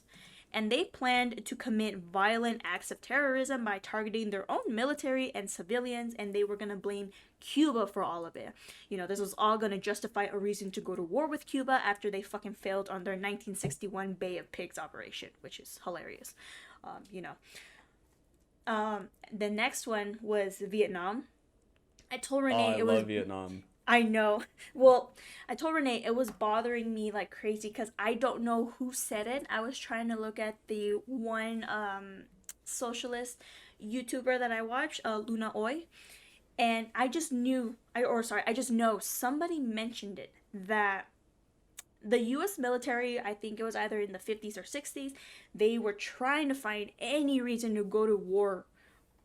And they planned to commit violent acts of terrorism by targeting their own military and civilians, and they were going to blame Cuba for all of it. This was all going to justify a reason to go to war with Cuba after they fucking failed on their 1961 Bay of Pigs operation, which is hilarious. The next one was Vietnam. I told Rene I love Vietnam. I know. Well, I told Renee it was bothering me like crazy because I don't know who said it. I was trying to look at the one socialist YouTuber that I watch, Luna Oi, and I just knew, I just know somebody mentioned it that the U.S. military, I think it was either in the 50s or 60s, they were trying to find any reason to go to war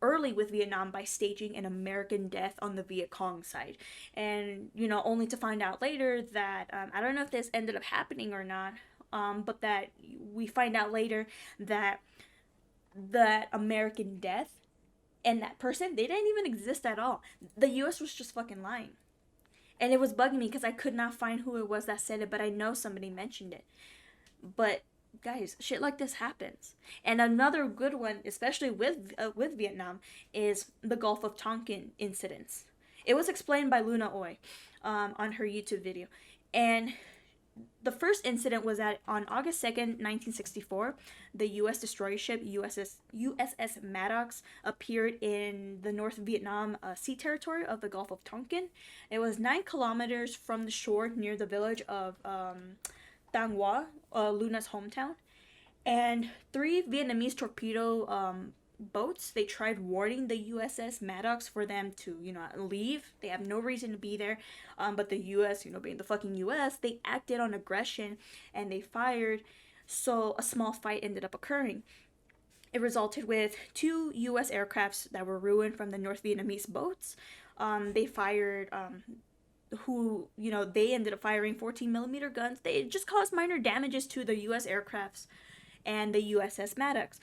early with Vietnam by staging an American death on the Viet Cong side. And, only to find out later that, I don't know if this ended up happening or not, but that we find out later that that American death and that person, they didn't even exist at all. The US was just fucking lying. And it was bugging me because I could not find who it was that said it, but I know somebody mentioned it. But guys, shit like this happens. And another good one, especially with Vietnam, is the Gulf of Tonkin incidents. It was explained by Luna Oi on her YouTube video, and the first incident was that on August 2nd, 1964, the U.S. destroyer ship USS Maddox appeared in the North Vietnam sea territory of the Gulf of Tonkin. It was 9 kilometers from the shore near the village of Tang Hoa, Luna's hometown. And three Vietnamese torpedo boats, they tried warning the USS Maddox for them to, leave. They have no reason to be there. But the US, being the fucking US, they acted on aggression and they fired. So a small fight ended up occurring. It resulted with 2 US aircrafts that were ruined from the North Vietnamese boats. They fired they ended up firing 14 millimeter guns. They just caused minor damages to the US aircrafts and the USS Maddox.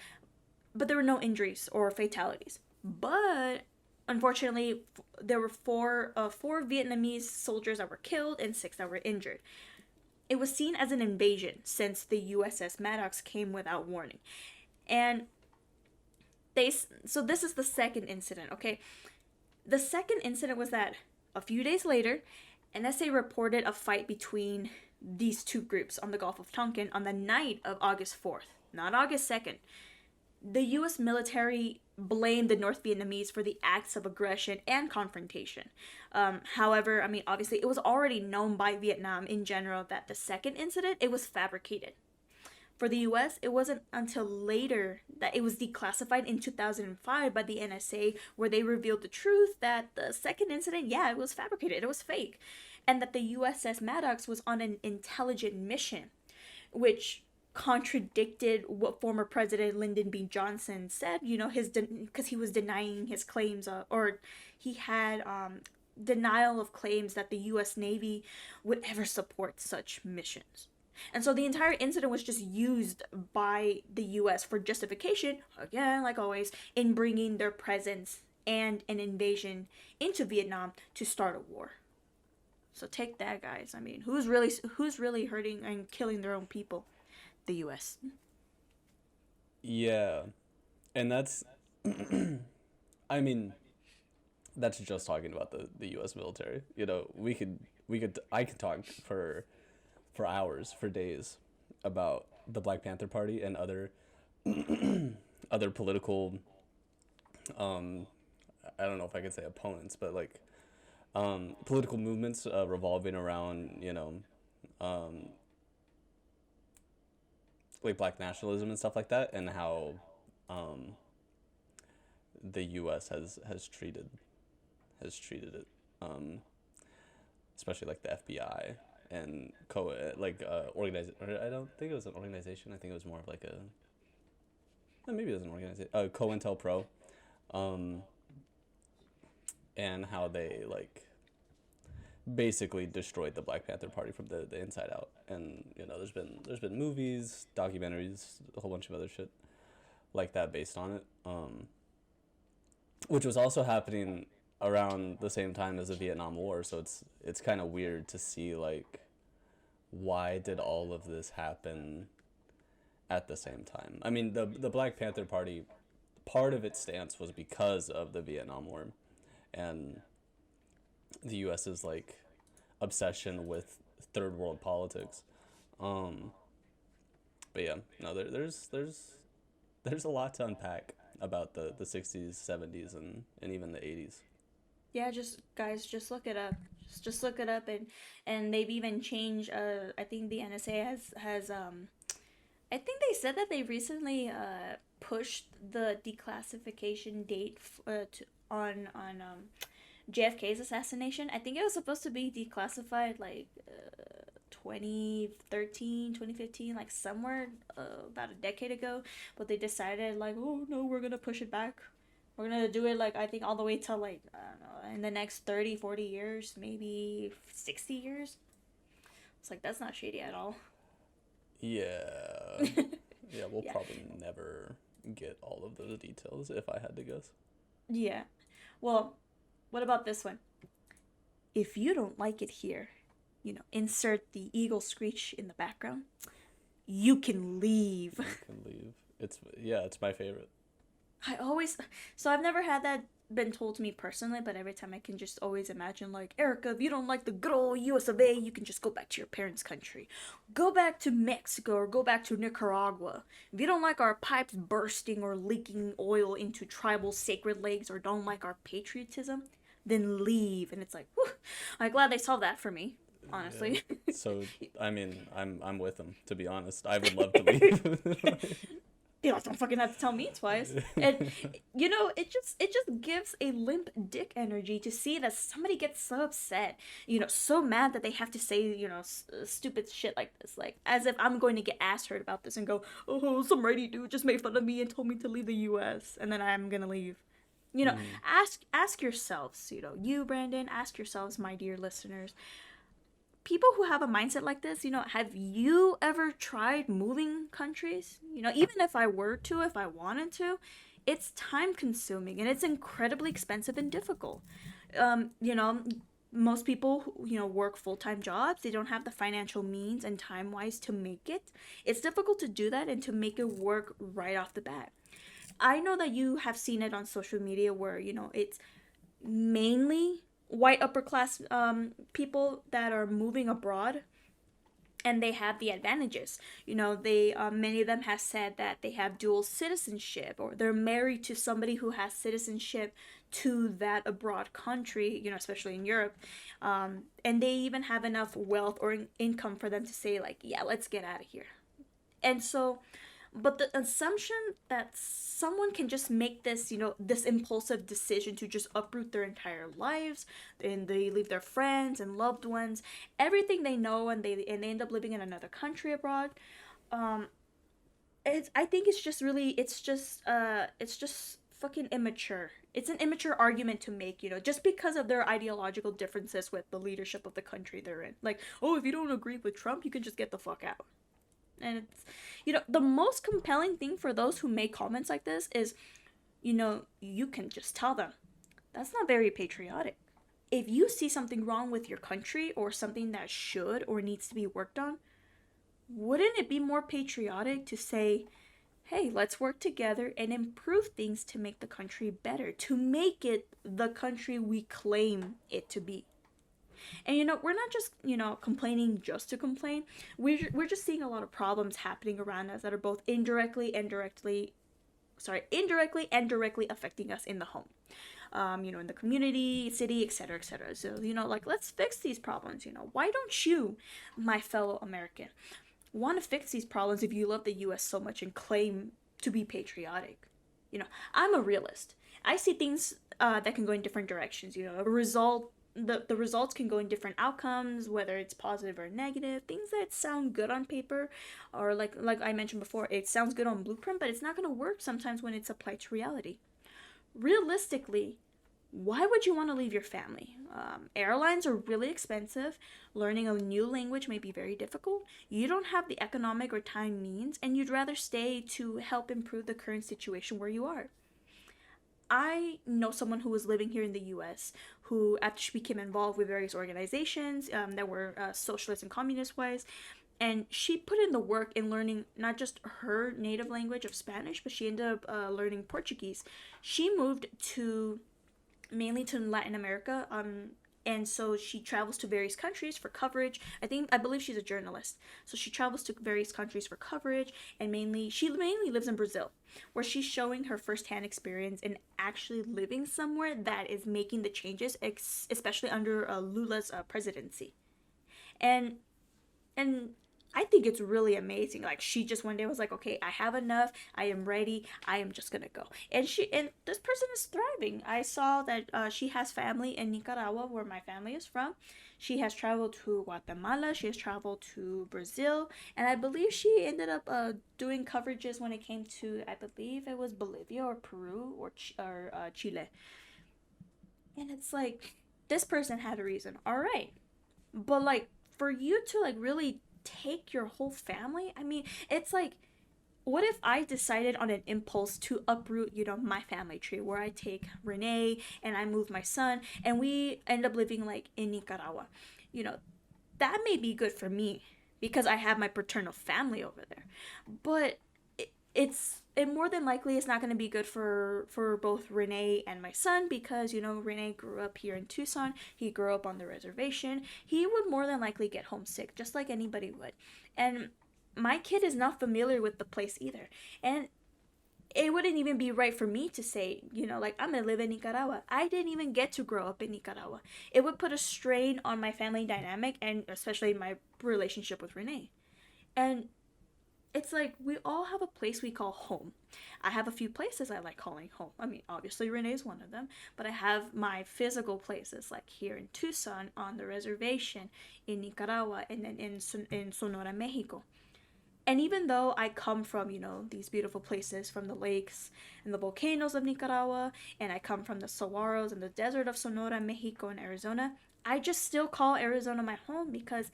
But there were no injuries or fatalities. But unfortunately, there were four Vietnamese soldiers that were killed and 6 that were injured. It was seen as an invasion since the USS Maddox came without warning. And so this is the second incident, okay? The second incident was that a few days later, NSA reported a fight between these two groups on the Gulf of Tonkin on the night of August 4th, not August 2nd. The US military blamed the North Vietnamese for the acts of aggression and confrontation. However, obviously, it was already known by Vietnam in general that the second incident, it was fabricated. For the US, it wasn't until later that it was declassified in 2005 by the NSA, where they revealed the truth that the second incident, yeah, it was fabricated, it was fake, and that the USS Maddox was on an intelligent mission, which contradicted what former President Lyndon B. Johnson said, because he was denying his claims, or he had denial of claims that the US Navy would ever support such missions. And so the entire incident was just used by the US for justification, again, like always, in bringing their presence and an invasion into Vietnam to start a war. So take that, guys. Who's really hurting and killing their own people? The US. Yeah. And that's that's just talking about the US military. I could talk for hours, for days, about the Black Panther Party and other other political I don't know if I could say opponents, but like political movements revolving around like black nationalism and stuff like that, and how the U.S. has treated it, especially like the FBI and organize. Or I don't think it was an organization. I think it was more of like maybe it was an organization. COINTELPRO, and how they basically destroyed the Black Panther Party from the inside out. And there's been movies, documentaries, a whole bunch of other shit like that based on it, which was also happening around the same time as the Vietnam War. So it's kind of weird to see why did all of this happen at the same time. The Black Panther Party, part of its stance was because of the Vietnam War and the US's obsession with third world politics. But yeah, no, there's a lot to unpack about the 60s, 70s, and even the 80s. Yeah, just look it up. Just look it up, and they've even changed. I think the NSA has I think they said that they recently pushed the declassification date on JFK's assassination. I think it was supposed to be declassified like 2013, 2015, like somewhere about a decade ago, but they decided like, oh no, we're gonna push it back. We're gonna do it like I think all the way till like I don't know, in the next 30, 40 years, maybe 60 years. It's like that's not shady at all. Yeah. Yeah, we'll probably never get all of those details if I had to guess. Yeah. Well, what about this one? If you don't like it here, insert the eagle screech in the background. You can leave. You can leave. It's my favorite. So I've never had that been told to me personally, but every time I can just always imagine like, Erica, if you don't like the good old US of A, you can just go back to your parents' country. Go back to Mexico or go back to Nicaragua. If you don't like our pipes bursting or leaking oil into tribal sacred lakes or don't like our patriotism, then leave. And it's like, whew, I'm glad they solved that for me, honestly. Yeah. So, I mean, I'm with them, to be honest. I would love to leave. You don't fucking have to tell me twice. And it just gives a limp dick energy to see that somebody gets so upset, so mad that they have to say, stupid shit like this, like as if I'm going to get ass hurt about this and go, oh, some righty dude just made fun of me and told me to leave the US and then I'm gonna leave. Ask yourselves, you, Brandon, ask yourselves, my dear listeners, people who have a mindset like this, have you ever tried moving countries? Even if I wanted to, it's time consuming and it's incredibly expensive and difficult. Most people, work full-time jobs. They don't have the financial means and time-wise to make it. It's difficult to do that and to make it work right off the bat. I know that you have seen it on social media where, it's mainly white upper class people that are moving abroad and they have the advantages. Many of them have said that they have dual citizenship or they're married to somebody who has citizenship to that abroad country, especially in Europe. And they even have enough wealth or income for them to say like, yeah, let's get out of here. And so, but the assumption that someone can just make this, this impulsive decision to just uproot their entire lives, and they leave their friends and loved ones, everything they know, and they end up living in another country abroad. I think it's just fucking immature. It's an immature argument to make, just because of their ideological differences with the leadership of the country they're in. Like, oh, if you don't agree with Trump, you can just get the fuck out. And it's, the most compelling thing for those who make comments like this is, you can just tell them, that's not very patriotic. If you see something wrong with your country or something that should or needs to be worked on, wouldn't it be more patriotic to say, hey, let's work together and improve things to make the country better, to make it the country we claim it to be? And we're not just, complaining just to complain. We're just seeing a lot of problems happening around us that are both indirectly and directly affecting us in the home. In the community, city, etc., etc. So, let's fix these problems. Why don't you, my fellow American, want to fix these problems if you love the US so much and claim to be patriotic? I'm a realist. I see things that can go in different directions. The results can go in different outcomes, whether it's positive or negative. Things that sound good on paper, or like I mentioned before, it sounds good on blueprint, but it's not going to work sometimes when it's applied to reality. Realistically, why would you want to leave your family? Airlines are really expensive. Learning a new language may be very difficult. You don't have the economic or time means, and you'd rather stay to help improve the current situation where you are. I know someone who was living here in the U.S. who, after she became involved with various organizations that were socialist and communist wise, and she put in the work in learning not just her native language of Spanish, but she ended up learning Portuguese. She moved mainly to Latin America And so she travels to various countries for coverage. I believe she's a journalist. So she travels to various countries for coverage, and she mainly lives in Brazil, where she's showing her firsthand experience in actually living somewhere that is making the changes, especially under Lula's presidency. And and I think it's really amazing. Like, she just one day was like, okay, I have enough. I am ready. I am just gonna go. And this person is thriving. I saw that she has family in Nicaragua, where my family is from. She has traveled to Guatemala. She has traveled to Brazil, and I believe she ended up doing coverages when it came to, I believe it was Bolivia or Peru or Chile. And it's like, this person had a reason, all right, but like, for you to like really take your whole family, I mean, it's like, what if I decided on an impulse to uproot, my family tree, where I take Rene and I move my son and we end up living like in Nicaragua? You know, that may be good for me because I have my paternal family over there. But it more than likely is not going to be good for both Rene and my son, because Rene grew up here in Tucson. He grew up on the reservation. He would more than likely get homesick, just like anybody would. And my kid is not familiar with the place either. And it wouldn't even be right for me to say, like, I'm gonna live in Nicaragua. I didn't even get to grow up in Nicaragua. It would put a strain on my family dynamic, and especially my relationship with Rene. And it's like, we all have a place we call home. I have a few places I like calling home. I mean, obviously Rene is one of them, but I have my physical places, like here in Tucson, on the reservation, in Nicaragua, and then in Sonora, Mexico. And even though I come from, these beautiful places, from the lakes and the volcanoes of Nicaragua, and I come from the saguaros and the desert of Sonora, Mexico, and Arizona, I just still call Arizona my home because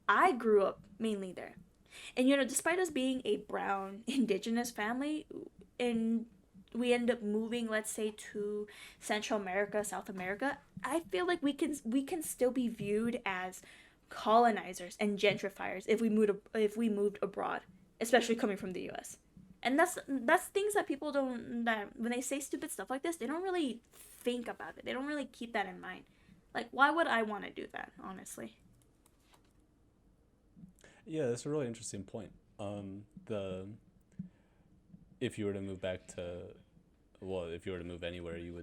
I grew up mainly there. And despite us being a brown indigenous family, and we end up moving, let's say, to Central America, South America, I feel like we can still be viewed as colonizers and gentrifiers if we moved abroad, especially coming from the U.S. And that's things that people don't, that when they say stupid stuff like this, they don't really think about it. They don't really keep that in mind. Like, why would I want to do that, honestly? Yeah, that's a really interesting point. The if you were to move back to, well, if you were to move anywhere, you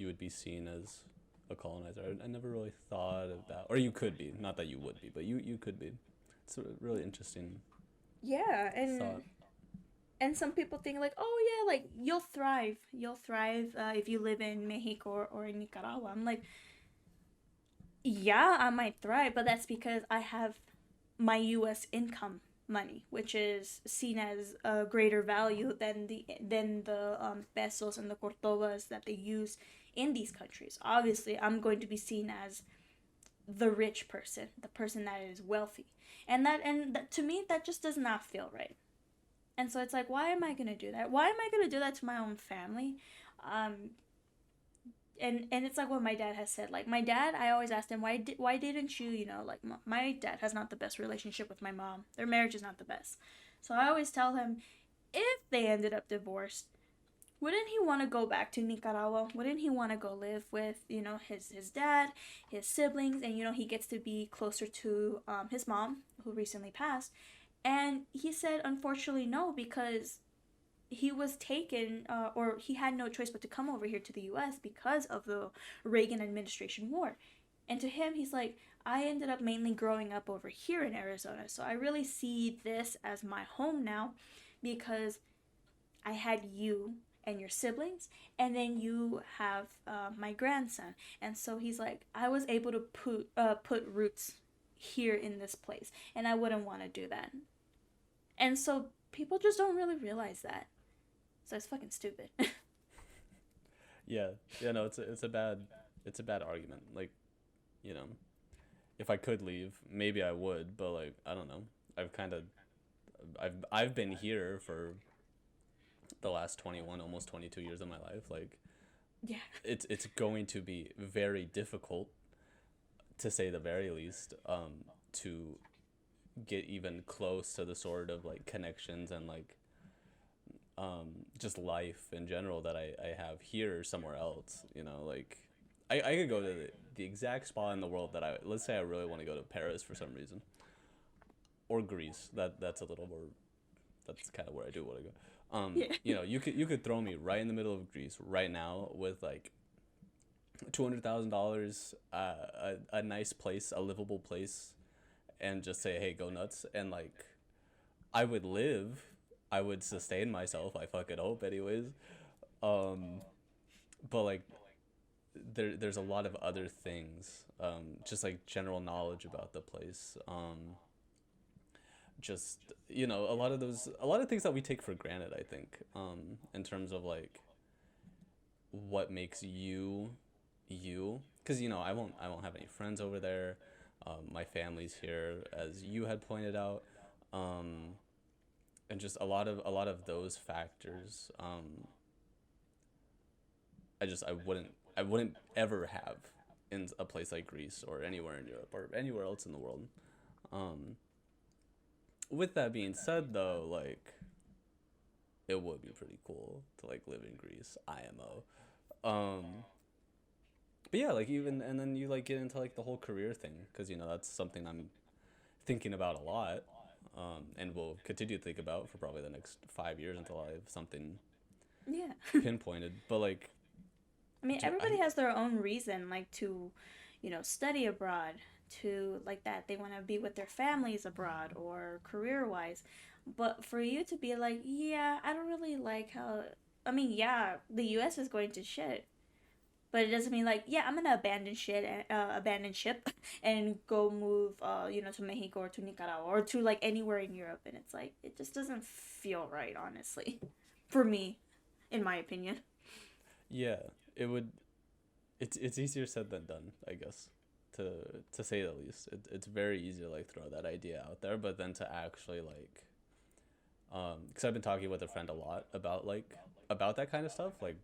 would be seen as a colonizer. I never really thought of that, or you could be. Not that you would be, but you could be. It's a really interesting Yeah, thought. and some people think like, oh yeah, like, you'll thrive if you live in Mexico or in Nicaragua. I'm like, yeah, I might thrive, but that's because I have my U.S. income money, which is seen as a greater value than the pesos and the cordobas that they use in these countries. Obviously, I'm going to be seen as the rich person, the person that is wealthy, and that, to me, that just does not feel right. And so it's like, why am I gonna do that? Why am I gonna do that to my own family? Um, and it's like what my dad has said. Like, my dad, I always asked him, why didn't you, like, my dad has not the best relationship with my mom. Their marriage is not the best. So I always tell him, if they ended up divorced, wouldn't he want to go back to Nicaragua? Wouldn't he want to go live with, his dad, his siblings, and he gets to be closer to his mom, who recently passed. And he said, unfortunately, no, because he was taken, or he had no choice but to come over here to the U.S. because of the Reagan administration war. And to him, he's like, I ended up mainly growing up over here in Arizona, so I really see this as my home now, because I had you and your siblings, and then you have my grandson. And so he's like, I was able to put roots here in this place, and I wouldn't want to do that. And so people just don't really realize that. So it's fucking stupid. Yeah, no, it's a bad argument. Like, you know, if I could leave, maybe I would, but like, I don't know. I've been here for the last 21, almost 22 years of my life. Like, Yeah. it's going to be very difficult, to say the very least, to get even close to the sort of like connections and like just life in general that I have here or somewhere else. Like, I could go to the exact spot in the world that let's say I really want to go to Paris for some reason, or Greece. That's a little more. That's kind of where I do want to go. Yeah. You could throw me right in the middle of Greece right now with like $200,000, a nice place, a livable place, and just say, hey, go nuts, and like, I would live, I would sustain myself. I fucking hope, anyways. But like, there's a lot of other things, just like general knowledge about the place, just a lot of things that we take for granted, I think, in terms of like what makes you, because I won't have any friends over there. My family's here, as you had pointed out, and just a lot of those factors. I wouldn't ever have in a place like Greece or anywhere in Europe or anywhere else in the world. With that being said, though, like, it would be pretty cool to like live in Greece, IMO. But yeah, like, even, and then you like get into like the whole career thing, because that's something I'm thinking about a lot, and will continue to think about for probably the next 5 years until I have something Yeah. pinpointed. But like, I mean, everybody has their own reason, like to, study abroad, to like that they want to be with their families abroad or career wise. But for you to be like, yeah, I don't really like how. I mean, yeah, the U.S. is going to shit, but it doesn't mean like, yeah, I'm gonna abandon ship, and go move, to Mexico or to Nicaragua or to like anywhere in Europe, and it's like it just doesn't feel right, honestly, for me, in my opinion. yeah, it would. It's easier said than done, I guess, to say the least. It's very easy to like throw that idea out there, but then to actually like, because I've been talking with a friend a lot about that kind of stuff, like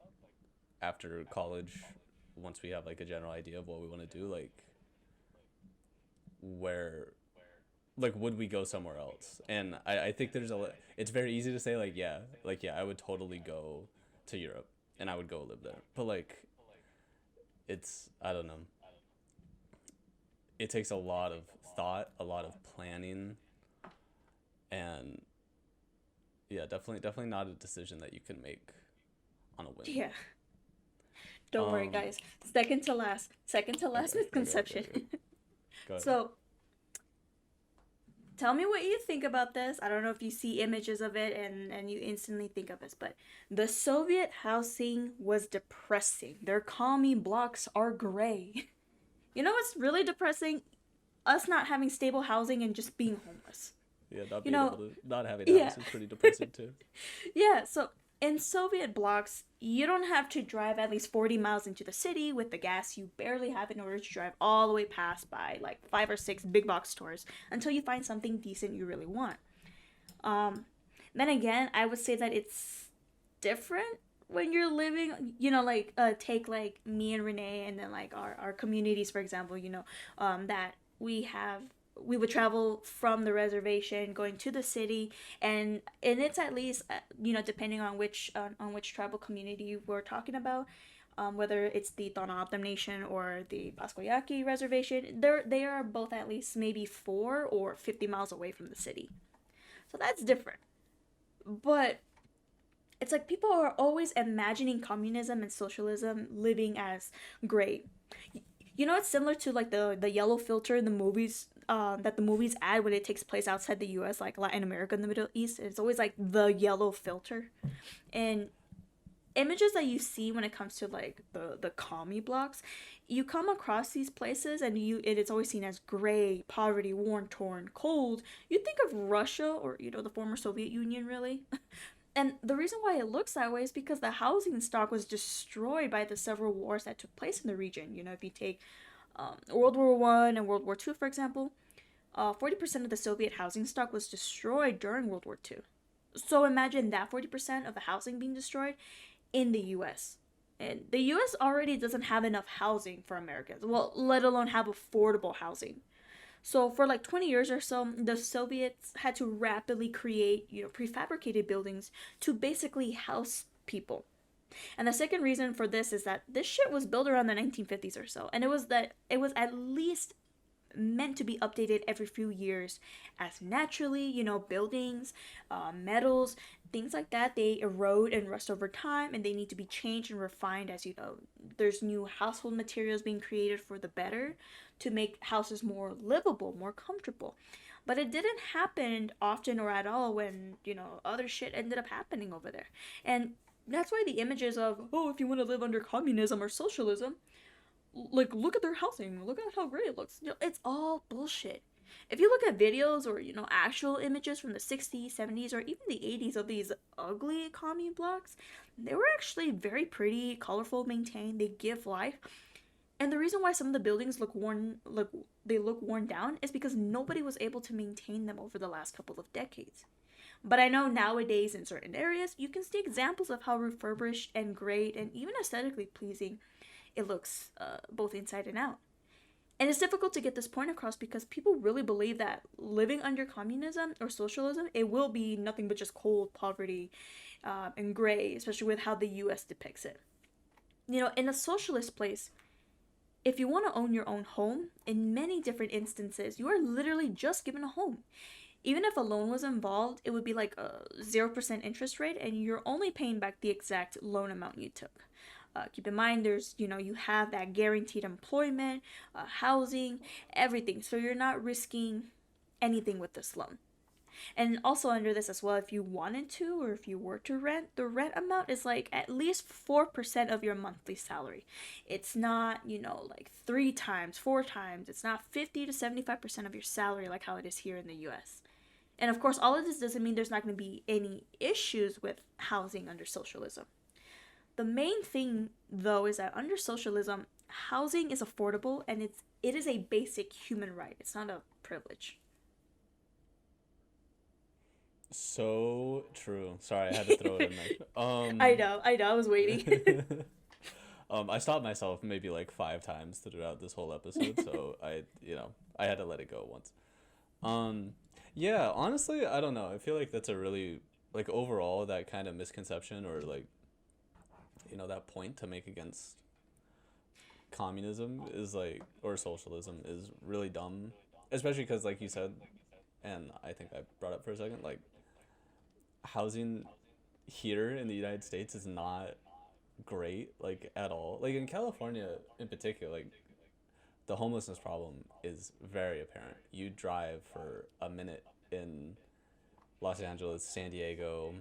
after college, once we have like a general idea of what we want to do, like where, like, would we go somewhere else? And I think it's very easy to say like yeah, I would totally go to Europe and I would go live there, but like, I don't know, it takes a lot of thought, a lot of planning, and yeah, definitely not a decision that you can make on a whim. Yeah. Don't worry, guys. Second to last Okay, misconception. okay. Go ahead. So, tell me what you think about this. I don't know if you see images of it and you instantly think of this, but the Soviet housing was depressing. Their commie blocks are gray. You know what's really depressing? Us not having stable housing and just being homeless. Yeah, not You being know, able to not having a yeah. house is pretty depressing too. Yeah, so in Soviet blocks, you don't have to drive at least 40 miles into the city with the gas you barely have in order to drive all the way past by like 5 or 6 big box stores until you find something decent you really want. Then again, I would say that it's different when you're living, take like me and Rene and then like our communities, for example, that we would travel from the reservation going to the city, and it's at least depending on which tribal community we're talking about, whether it's the Tohono Nation or the Paskoyaki reservation, they are both at least maybe 4 or 50 miles away from the city, so that's different. But it's like people are always imagining communism and socialism living as great. It's similar to like the yellow filter in the movies, that the movies add when it takes place outside the U.S., like Latin America and the Middle East. It's always like the yellow filter, and images that you see when it comes to like the commie blocks, you come across these places and it's always seen as gray, poverty, worn, torn, cold. You think of Russia or the former Soviet Union, really. And the reason why it looks that way is because the housing stock was destroyed by the several wars that took place in the region. If you take World War One and World War Two, for example, 40% of the Soviet housing stock was destroyed during World War Two. So imagine that 40% of the housing being destroyed in the U.S. And the U.S. already doesn't have enough housing for Americans, well, let alone have affordable housing. So for like 20 years or so, the Soviets had to rapidly create, prefabricated buildings to basically house people. And the second reason for this is that this shit was built around the 1950s or so, and it was at least meant to be updated every few years, as naturally, buildings, metals, things like that, they erode and rust over time, and they need to be changed and refined as there's new household materials being created for the better to make houses more livable, more comfortable. But it didn't happen often or at all when other shit ended up happening over there. And that's why the images of, oh, if you want to live under communism or socialism, like, look at their housing, look at how great it looks. It's all bullshit. If you look at videos or actual images from the 60s, 70s, or even the 80s of these ugly commune blocks, they were actually very pretty, colorful, maintained. They give life. And the reason why some of the buildings look worn down is because nobody was able to maintain them over the last couple of decades. But I know nowadays in certain areas, you can see examples of how refurbished and great and even aesthetically pleasing it looks, both inside and out. And it's difficult to get this point across because people really believe that living under communism or socialism, it will be nothing but just cold poverty and gray, especially with how the US depicts it. In a socialist place, if you want to own your own home, in many different instances, you are literally just given a home. Even if a loan was involved, it would be like a 0% interest rate, and you're only paying back the exact loan amount you took. Keep in mind, there's, you have that guaranteed employment, housing, everything. So you're not risking anything with this loan. And also under this as well, if you wanted to, or if you were to rent, the rent amount is like at least 4% of your monthly salary. It's not, like 3 times, 4 times. It's not 50 to 75% of your salary like how it is here in the US. And of course, all of this doesn't mean there's not going to be any issues with housing under socialism. The main thing, though, is that under socialism, housing is affordable and it is a basic human right. It's not a privilege. So true. Sorry, I had to throw it in there. I know. I was waiting. I stopped myself maybe like 5 times throughout this whole episode, so I had to let it go once. Yeah, honestly, I don't know. I feel like that's a really, like, overall, that kind of misconception or, like, that point to make against communism is, like, or socialism is really dumb. Especially because, like you said, and I think I brought up for a second, like, housing here in the United States is not great, like, at all. Like, in California in particular, like, the homelessness problem is very apparent. You drive for a minute in Los Angeles, San Diego,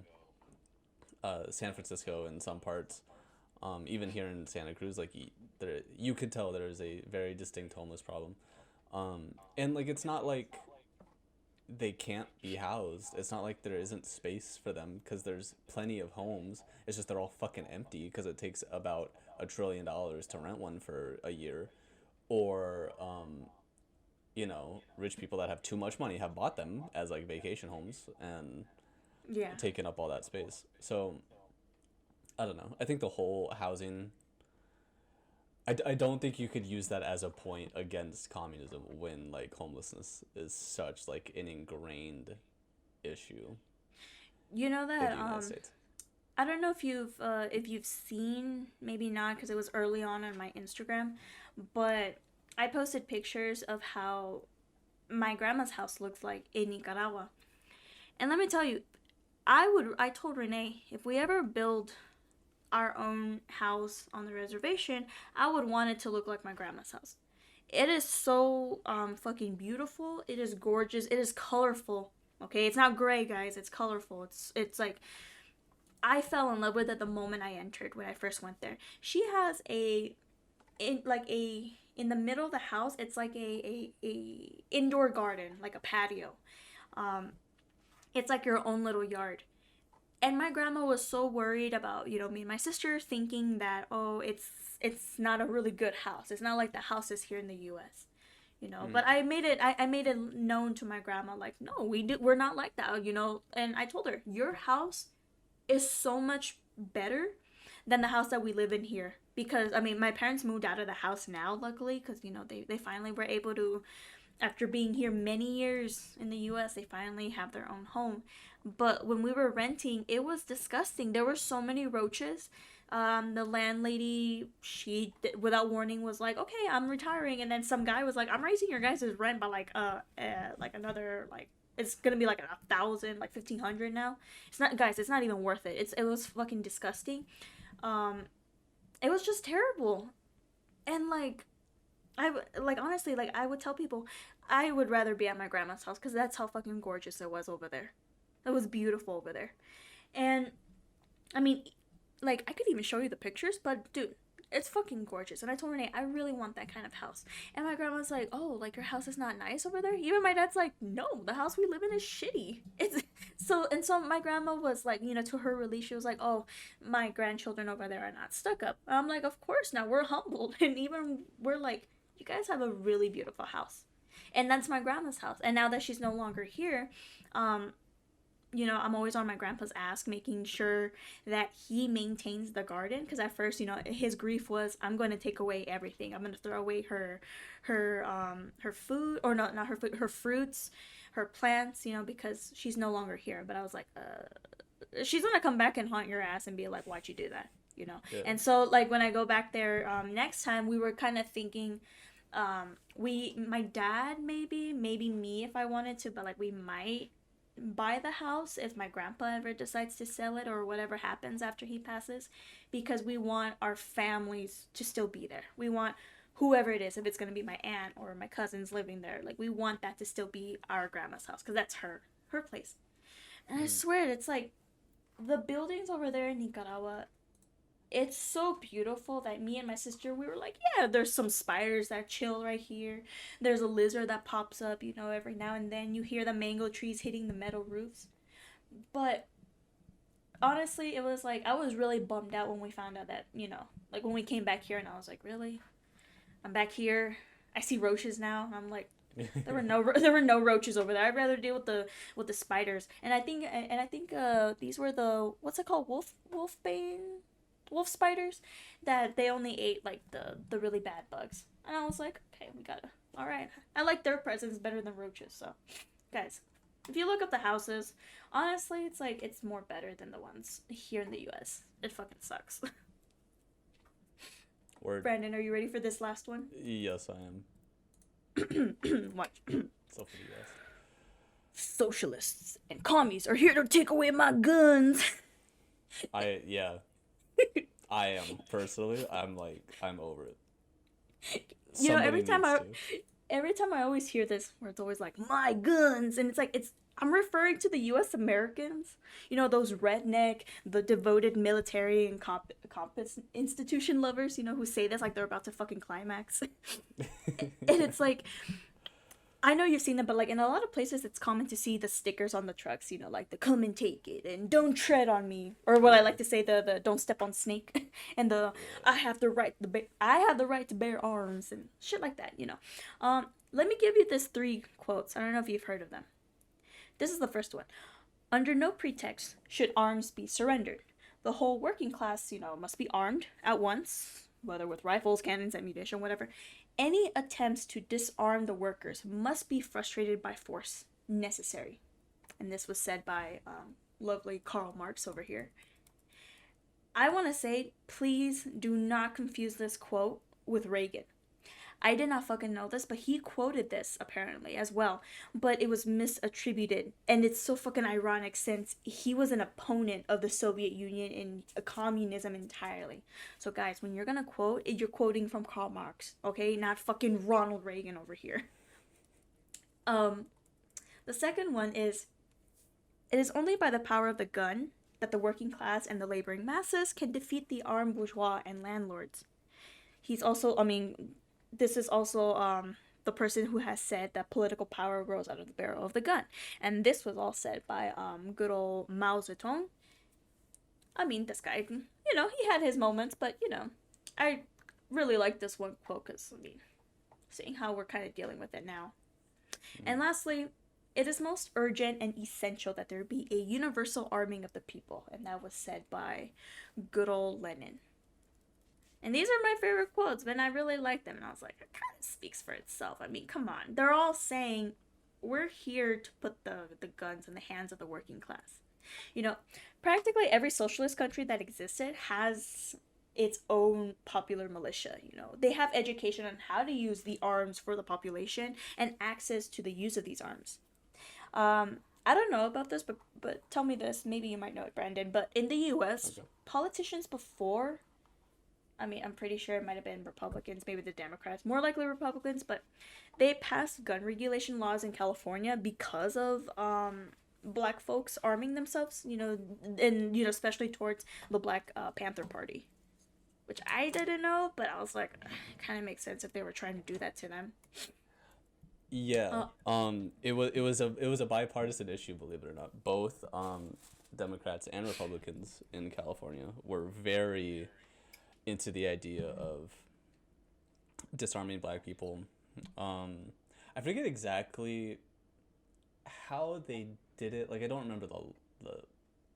San Francisco in some parts, even here in Santa Cruz, like, you could tell there is a very distinct homeless problem. And, like, it's not like they can't be housed. It's not like there isn't space for them, because there's plenty of homes. It's just they're all fucking empty because it takes about $1 trillion to rent one for a year. Or, rich people that have too much money have bought them as, like, vacation homes and taken up all that space. So, I don't know. I think the whole housing... I don't think you could use that as a point against communism when, like, homelessness is such, like, an ingrained issue. You know that, I don't know if you've seen, maybe not because it was early on my Instagram, but I posted pictures of how my grandma's house looks like in Nicaragua. And let me tell you, I told Rene, if we ever build our own house on the reservation, I would want it to look like my grandma's house. It is so fucking beautiful. It is gorgeous. It is colorful. Okay, it's not gray, guys. It's colorful. It's like, I fell in love with it the moment I entered when I first went there. She has in the middle of the house, it's like a indoor garden, like a patio. It's like your own little yard. And my grandma was so worried about, me and my sister thinking that, oh, it's not a really good house. It's not like the houses here in the US. But I made it known to my grandma, like, no, we're not like that, And I told her, your house is so much better than the house that we live in here. Because, my parents moved out of the house now, luckily, because, they finally were able to, after being here many years in the US, they finally have their own home. But when we were renting, it was disgusting. There were so many roaches. The landlady, she without warning was like, okay, I'm retiring, and then some guy was like, I'm raising your guys' rent by like another like it's gonna be like 1,000, like 1,500 now. It's not, guys, it's not even worth it. It was fucking disgusting. Um, it was just terrible, and like like honestly, like I would tell people, I would rather be at my grandma's house because that's how fucking gorgeous it was over there. It was beautiful over there, and I mean, like I could even show you the pictures, but dude, it's fucking gorgeous. And I told Renee, I really want that kind of house. And my grandma's like, oh, like your house is not nice over there? Even my dad's like, no, the house we live in is shitty. It's so my grandma was like, you know, to her relief, she was like, oh, my grandchildren over there are not stuck up. And I'm like, of course now, we're humbled. And even we're like, you guys have a really beautiful house. And that's my grandma's house. And now that she's no longer here, you know, I'm always on my grandpa's ass, making sure that he maintains the garden. Because at first, you know, his grief was, I'm going to take away everything. I'm going to throw away her food, or not her food, her fruits, her plants, you know, because she's no longer here. But I was like, she's going to come back and haunt your ass and be like, why'd you do that? You know? Yeah. And so, like, when I go back there next time, we were kind of thinking, my dad, maybe me if I wanted to, but like we might buy the house if my grandpa ever decides to sell it or whatever happens after he passes, because we want our families to still be there. We want whoever it is, if it's going to be my aunt or my cousins living there, like we want that to still be our grandma's house because that's her place. And I swear, it's like the buildings over there in Nicaragua, it's so beautiful that me and my sister, we were like, yeah, there's some spiders that chill right here. There's a lizard that pops up, you know, every now and then. You hear the mango trees hitting the metal roofs. But honestly, it was like, I was really bummed out when we found out that, you know, like when we came back here, and I was like, really? I'm back here. I see roaches now. And I'm like, there were no roaches over there. I'd rather deal with the spiders. And I think these were the, what's it called? Wolf spiders, that they only ate like the really bad bugs. And I was like, okay, we gotta, all right, I like their presence better than roaches. So guys, if you look up the houses, honestly, it's like it's more better than the ones here in the US. It fucking sucks. Word. Brandon, are you ready for this last one? Yes, I am. Watch. So for the US. Socialists and commies are here to take away my guns. I am personally. I'm over it. You know, every time I always hear this, where it's always like my guns, and it's like I'm referring to the U.S. Americans. You know, those redneck, the devoted military and compass institution lovers. You know, who say this like they're about to fucking climax, and it's like, I know you've seen them, but like in a lot of places, it's common to see the stickers on the trucks, you know, like the "come and take it" and "don't tread on me," or what I like to say, the "don't step on snake," and the I have the right to bear arms" and shit like that, you know. Let me give you this 3 quotes. I don't know if you've heard of them. This is the first one. Under no pretext should arms be surrendered. The whole working class, you know, must be armed at once, whether with rifles, cannons, ammunition, whatever. Any attempts to disarm the workers must be frustrated by force necessary. And this was said by lovely Karl Marx over here. I want to say, please do not confuse this quote with Reagan. I did not fucking know this, but he quoted this apparently as well, but it was misattributed, and it's so fucking ironic since he was an opponent of the Soviet Union and communism entirely. So guys, when you're gonna quote, you're quoting from Karl Marx, okay? Not fucking Ronald Reagan over here. The second one is, it is only by the power of the gun that the working class and the laboring masses can defeat the armed bourgeois and landlords. He's also, this is also the person who has said that political power grows out of the barrel of the gun. And this was all said by good old Mao Zedong. This guy, you know, he had his moments, but, you know, I really like this one quote because, seeing how we're kind of dealing with it now. And lastly, it is most urgent and essential that there be a universal arming of the people. And that was said by good old Lenin. And these are my favorite quotes, and I really like them. And I was like, it kind of speaks for itself. Come on. They're all saying, we're here to put the guns in the hands of the working class. You know, practically every socialist country that existed has its own popular militia. They have education on how to use the arms for the population and access to the use of these arms. I don't know about this, but tell me this. Maybe you might know it, Brandon. But in the U.S., Okay. politicians before, I mean, I'm pretty sure it might have been Republicans, maybe the Democrats, more likely Republicans, but they passed gun regulation laws in California because of black folks arming themselves. And especially towards the Black Panther Party, which I didn't know, but I was like, it kind of makes sense if they were trying to do that to them. Yeah. It was a bipartisan issue, believe it or not. Both Democrats and Republicans in California were very into the idea of disarming black people. I forget exactly how they did it. Like, I don't remember the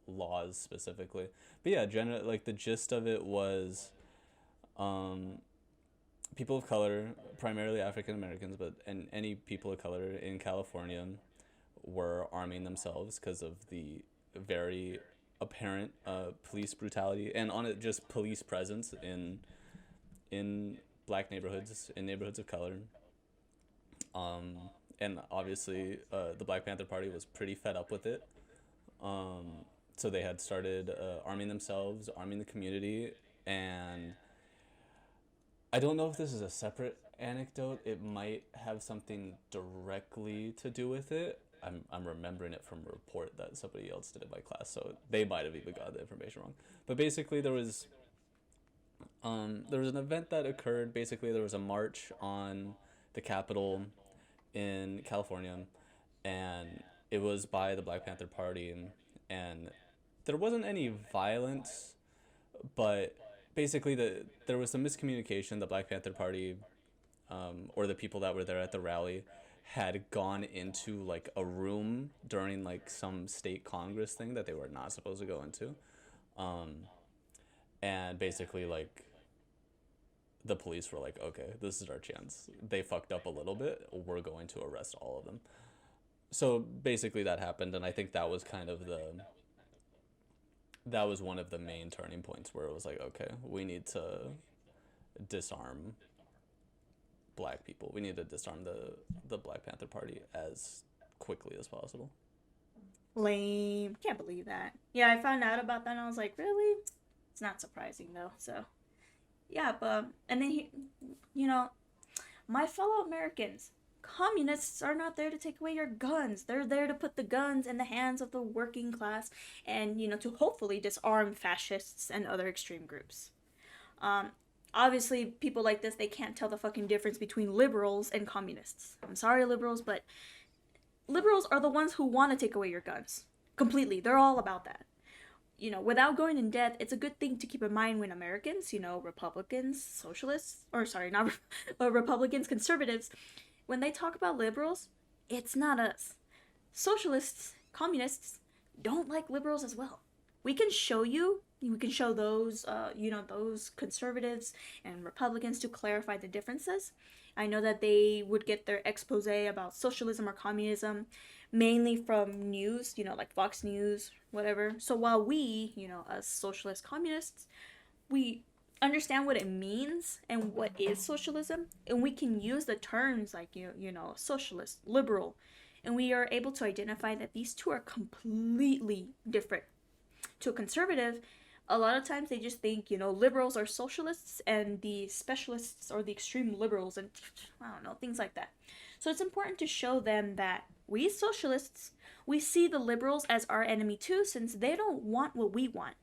laws specifically, but yeah, like the gist of it was, um, people of color, primarily African Americans, but and any people of color in California were arming themselves because of the very apparent police brutality and on it just police presence in black neighborhoods, in neighborhoods of color. Um, and obviously, the Black Panther Party was pretty fed up with it. So they had started arming themselves, arming the community, and I don't know if this is a separate anecdote. It might have something directly to do with it. I'm remembering it from a report that somebody else did in my class, so they might have even got the information wrong. But basically, there was an event that occurred. Basically, there was a march on the Capitol in California, and it was by the Black Panther Party, and there wasn't any violence, but basically there was some miscommunication. The Black Panther Party, or the people that were there at the rally, had gone into like a room during like some state congress thing that they were not supposed to go into, and basically like the police were like, okay, this is our chance. They fucked up a little bit. We're going to arrest all of them. So basically that happened, and I think that was one of the main turning points where it was like, okay, we need to disarm black people. We need to disarm the Black Panther Party as quickly as possible. Lame. Can't believe that. Yeah, I found out about that and I was like, really? It's not surprising though. So, yeah, but, and then, my fellow Americans, communists are not there to take away your guns. They're there to put the guns in the hands of the working class and, to hopefully disarm fascists and other extreme groups. Obviously, people like this, they can't tell the fucking difference between liberals and communists. I'm sorry, liberals, but liberals are the ones who want to take away your guns. Completely. They're all about that. Without going in depth, it's a good thing to keep in mind when Americans, Republicans, socialists, or sorry, not Republicans, conservatives, when they talk about liberals, it's not us. Socialists, communists, don't like liberals as well. We can show those, those conservatives and Republicans to clarify the differences. I know that they would get their expose about socialism or communism mainly from news, like Fox News, whatever. So while we, as socialist communists, we understand what it means and what is socialism, and we can use the terms like, socialist, liberal, and we are able to identify that these two are completely different. To a conservative, a lot of times they just think, liberals are socialists and the specialists are the extreme liberals and I don't know, things like that. So it's important to show them that we socialists, we see the liberals as our enemy too, since they don't want what we want.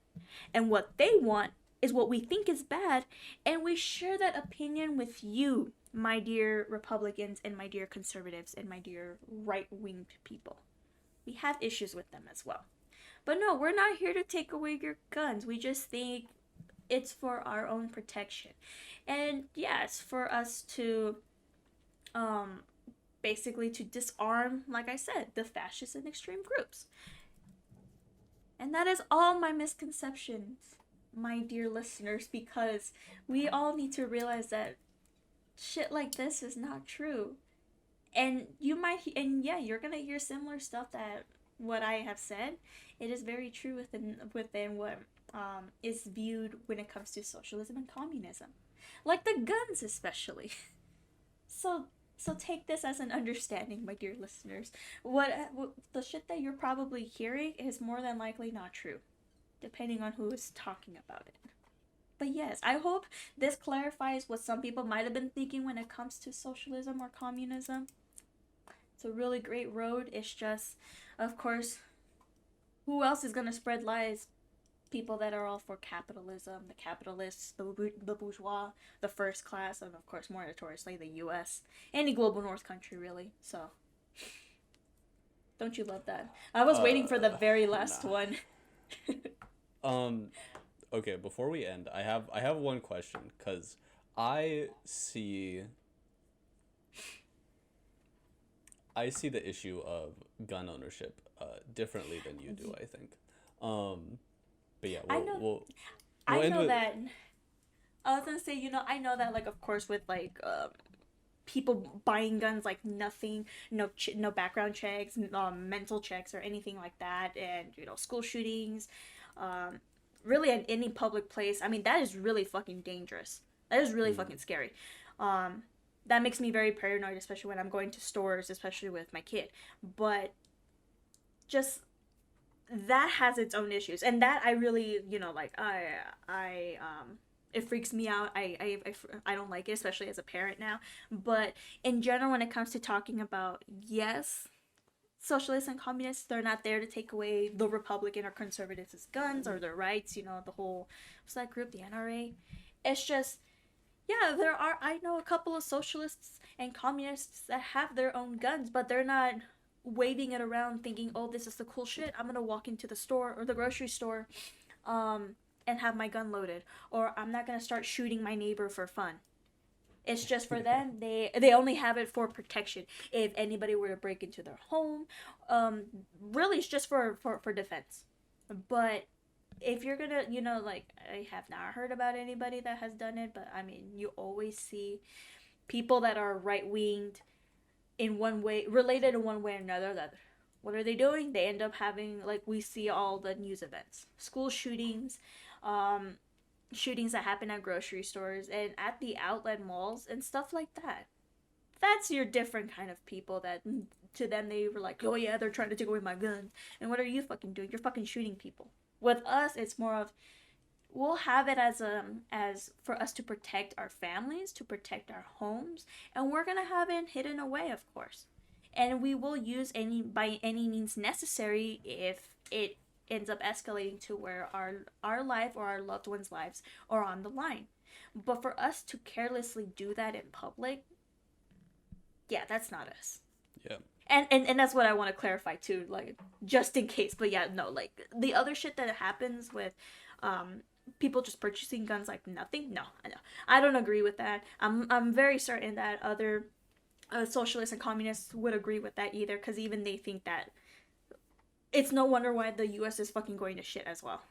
And what they want is what we think is bad, and we share that opinion with you, my dear Republicans and my dear conservatives and my dear right-winged people. We have issues with them as well. But no, we're not here to take away your guns. We just think it's for our own protection. And yes, for us to basically to disarm, like I said, the fascist and extreme groups. And that is all my misconceptions, my dear listeners, because we all need to realize that shit like this is not true. And you're gonna hear similar stuff that what I have said, it is very true within what is viewed when it comes to socialism and communism, like the guns especially. So so take this as an understanding, my dear listeners. What the shit that you're probably hearing is more than likely not true, depending on who is talking about it. But yes, I hope this clarifies what some people might have been thinking when it comes to socialism or communism. It's a really great road. It's just, of course, who else is gonna spread lies? People that are all for capitalism, the capitalists, the bourgeois, the first class, and of course, more notoriously, the U.S. Any global North country, really. So, don't you love that? I was waiting for the very last one. Okay, before we end, I have one question, because I see the issue of gun ownership differently than you do, I think. But yeah, we'll I end know with... that. I was gonna say, I know that, like, of course, with like people buying guns like nothing, no background checks, mental checks or anything like that, and school shootings, really at any public place. I mean, that is really fucking dangerous. That is really fucking scary. That makes me very paranoid, especially when I'm going to stores, especially with my kid. But just that has its own issues, and that I really, like it freaks me out. I don't like it, especially as a parent now. But in general, when it comes to talking about, yes, socialists and communists, they're not there to take away the Republican or conservatives' guns or their rights. The whole, what's that group, the NRA? It's just, yeah, I know a couple of socialists and communists that have their own guns, but they're not waving it around thinking, oh, this is the cool shit, I'm gonna walk into the store or the grocery store and have my gun loaded, or I'm not gonna start shooting my neighbor for fun. It's just for them. They only have it for protection if anybody were to break into their home. Really, it's just for defense. But if you're gonna, like, I have not heard about anybody that has done it, but I mean, you always see people that are right-winged in one way, related in one way or another, that what are they doing? They end up having, like, we see all the news events, school shootings, shootings that happen at grocery stores and at the outlet malls and stuff like that. That's your different kind of people that to them they were like, oh yeah, they're trying to take away my gun. And what are you fucking doing? You're fucking shooting people. With us, it's more of, we'll have it as for us to protect our families, to protect our homes, and we're gonna have it hidden away, of course. And we will use by any means necessary if it ends up escalating to where our life or our loved ones' lives are on the line. But for us to carelessly do that in public, yeah, that's not us. Yeah. And that's what I want to clarify too, like, just in case. But yeah, no, like, the other shit that happens with people just purchasing guns like nothing, no, I don't agree with that. I'm very certain that other socialists and communists would agree with that either, because even they think that it's no wonder why the U.S. is fucking going to shit as well.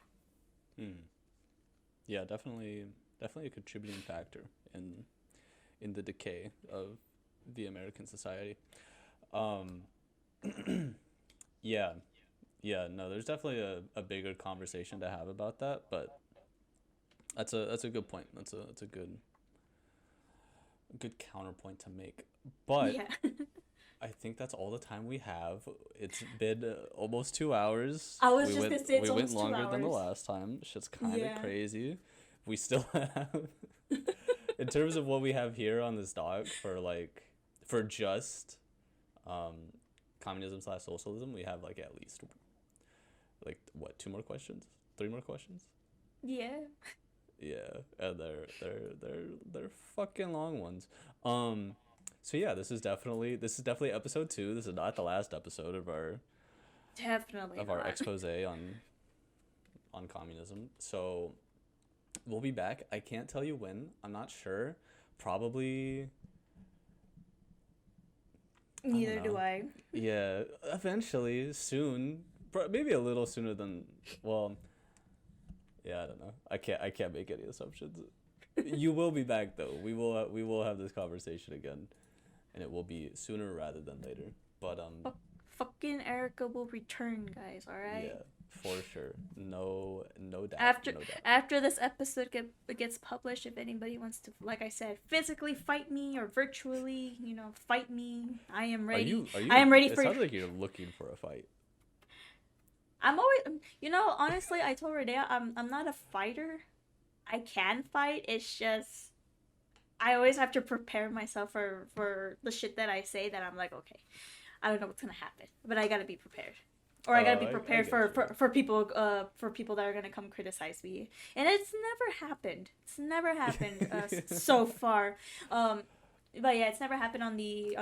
Yeah, definitely a contributing factor in the decay of the American society. No, there's definitely a bigger conversation to have about that, but that's a good point. That's a good counterpoint to make. But yeah. I think that's all the time we have. It's been almost 2 hours. I was just gonna say it's we went almost 2 longer hours than the last time. Shit's kind of crazy. We still have, in terms of what we have here on this doc for just communism / socialism, we have like at least like what, 2 more questions, 3 more questions. Yeah, and they're fucking long ones. So yeah, this is definitely episode 2. This is not the last episode of our expose on communism. So we'll be back. I can't tell you when. I'm not sure. Probably. Neither do I. Yeah, eventually, soon. Maybe a little sooner than. Well. Yeah, I don't know. I can't make any assumptions. You will be back though. We will have this conversation again, and it will be sooner rather than later. But fucking Erica will return, guys. All right. Yeah, for sure. No doubt. After No doubt. after this episode gets published, if anybody wants to, like I said, physically fight me or virtually, fight me, I am ready. Are you? I am ready it for. sounds like you're looking for a fight. I'm always, honestly, I told Rene, I'm not a fighter. I can fight. It's just I always have to prepare myself for the shit that I say. That I'm like, okay, I don't know what's gonna happen, but I gotta be prepared. Or I gotta be prepared for people that are gonna come criticize me, and it's never happened. It's never happened so far. But yeah, it's never happened on the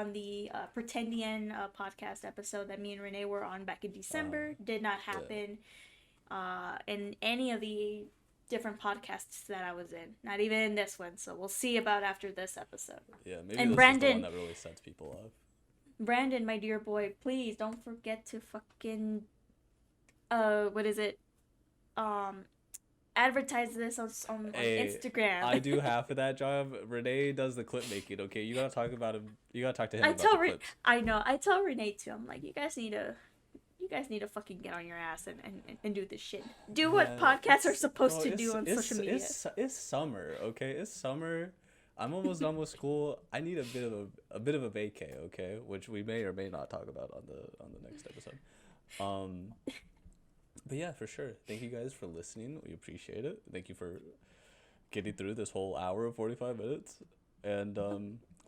Pretendian podcast episode that me and Rene were on back in December. Did not happen in any of the different podcasts that I was in. Not even in this one. So we'll see about after this episode. Yeah, maybe and this Brandon, is the one that really sets people off. Brandon, my dear boy, please don't forget to fucking what is it? Advertise this on Instagram. I do half of that job. Rene does the clip making. Okay, you gotta talk about him. You gotta talk to him about the clips. I know. I tell Rene too. I'm like, you guys need to fucking get on your ass and do this shit. Do what podcasts are supposed to do on social media. It's summer, okay? It's summer. I'm almost done with school. I need a bit of a vacay, okay? Which we may or may not talk about on the next episode. But yeah, for sure. Thank you guys for listening. We appreciate it. Thank you for getting through this whole hour and 45 minutes. And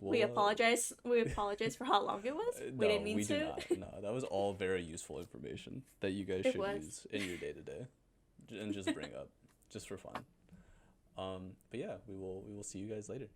we apologize. We apologize for how long it was. We didn't mean to. Do not. No, that was all very useful information that you guys should use in your day to day, and just bring up just for fun. But yeah, we will see you guys later.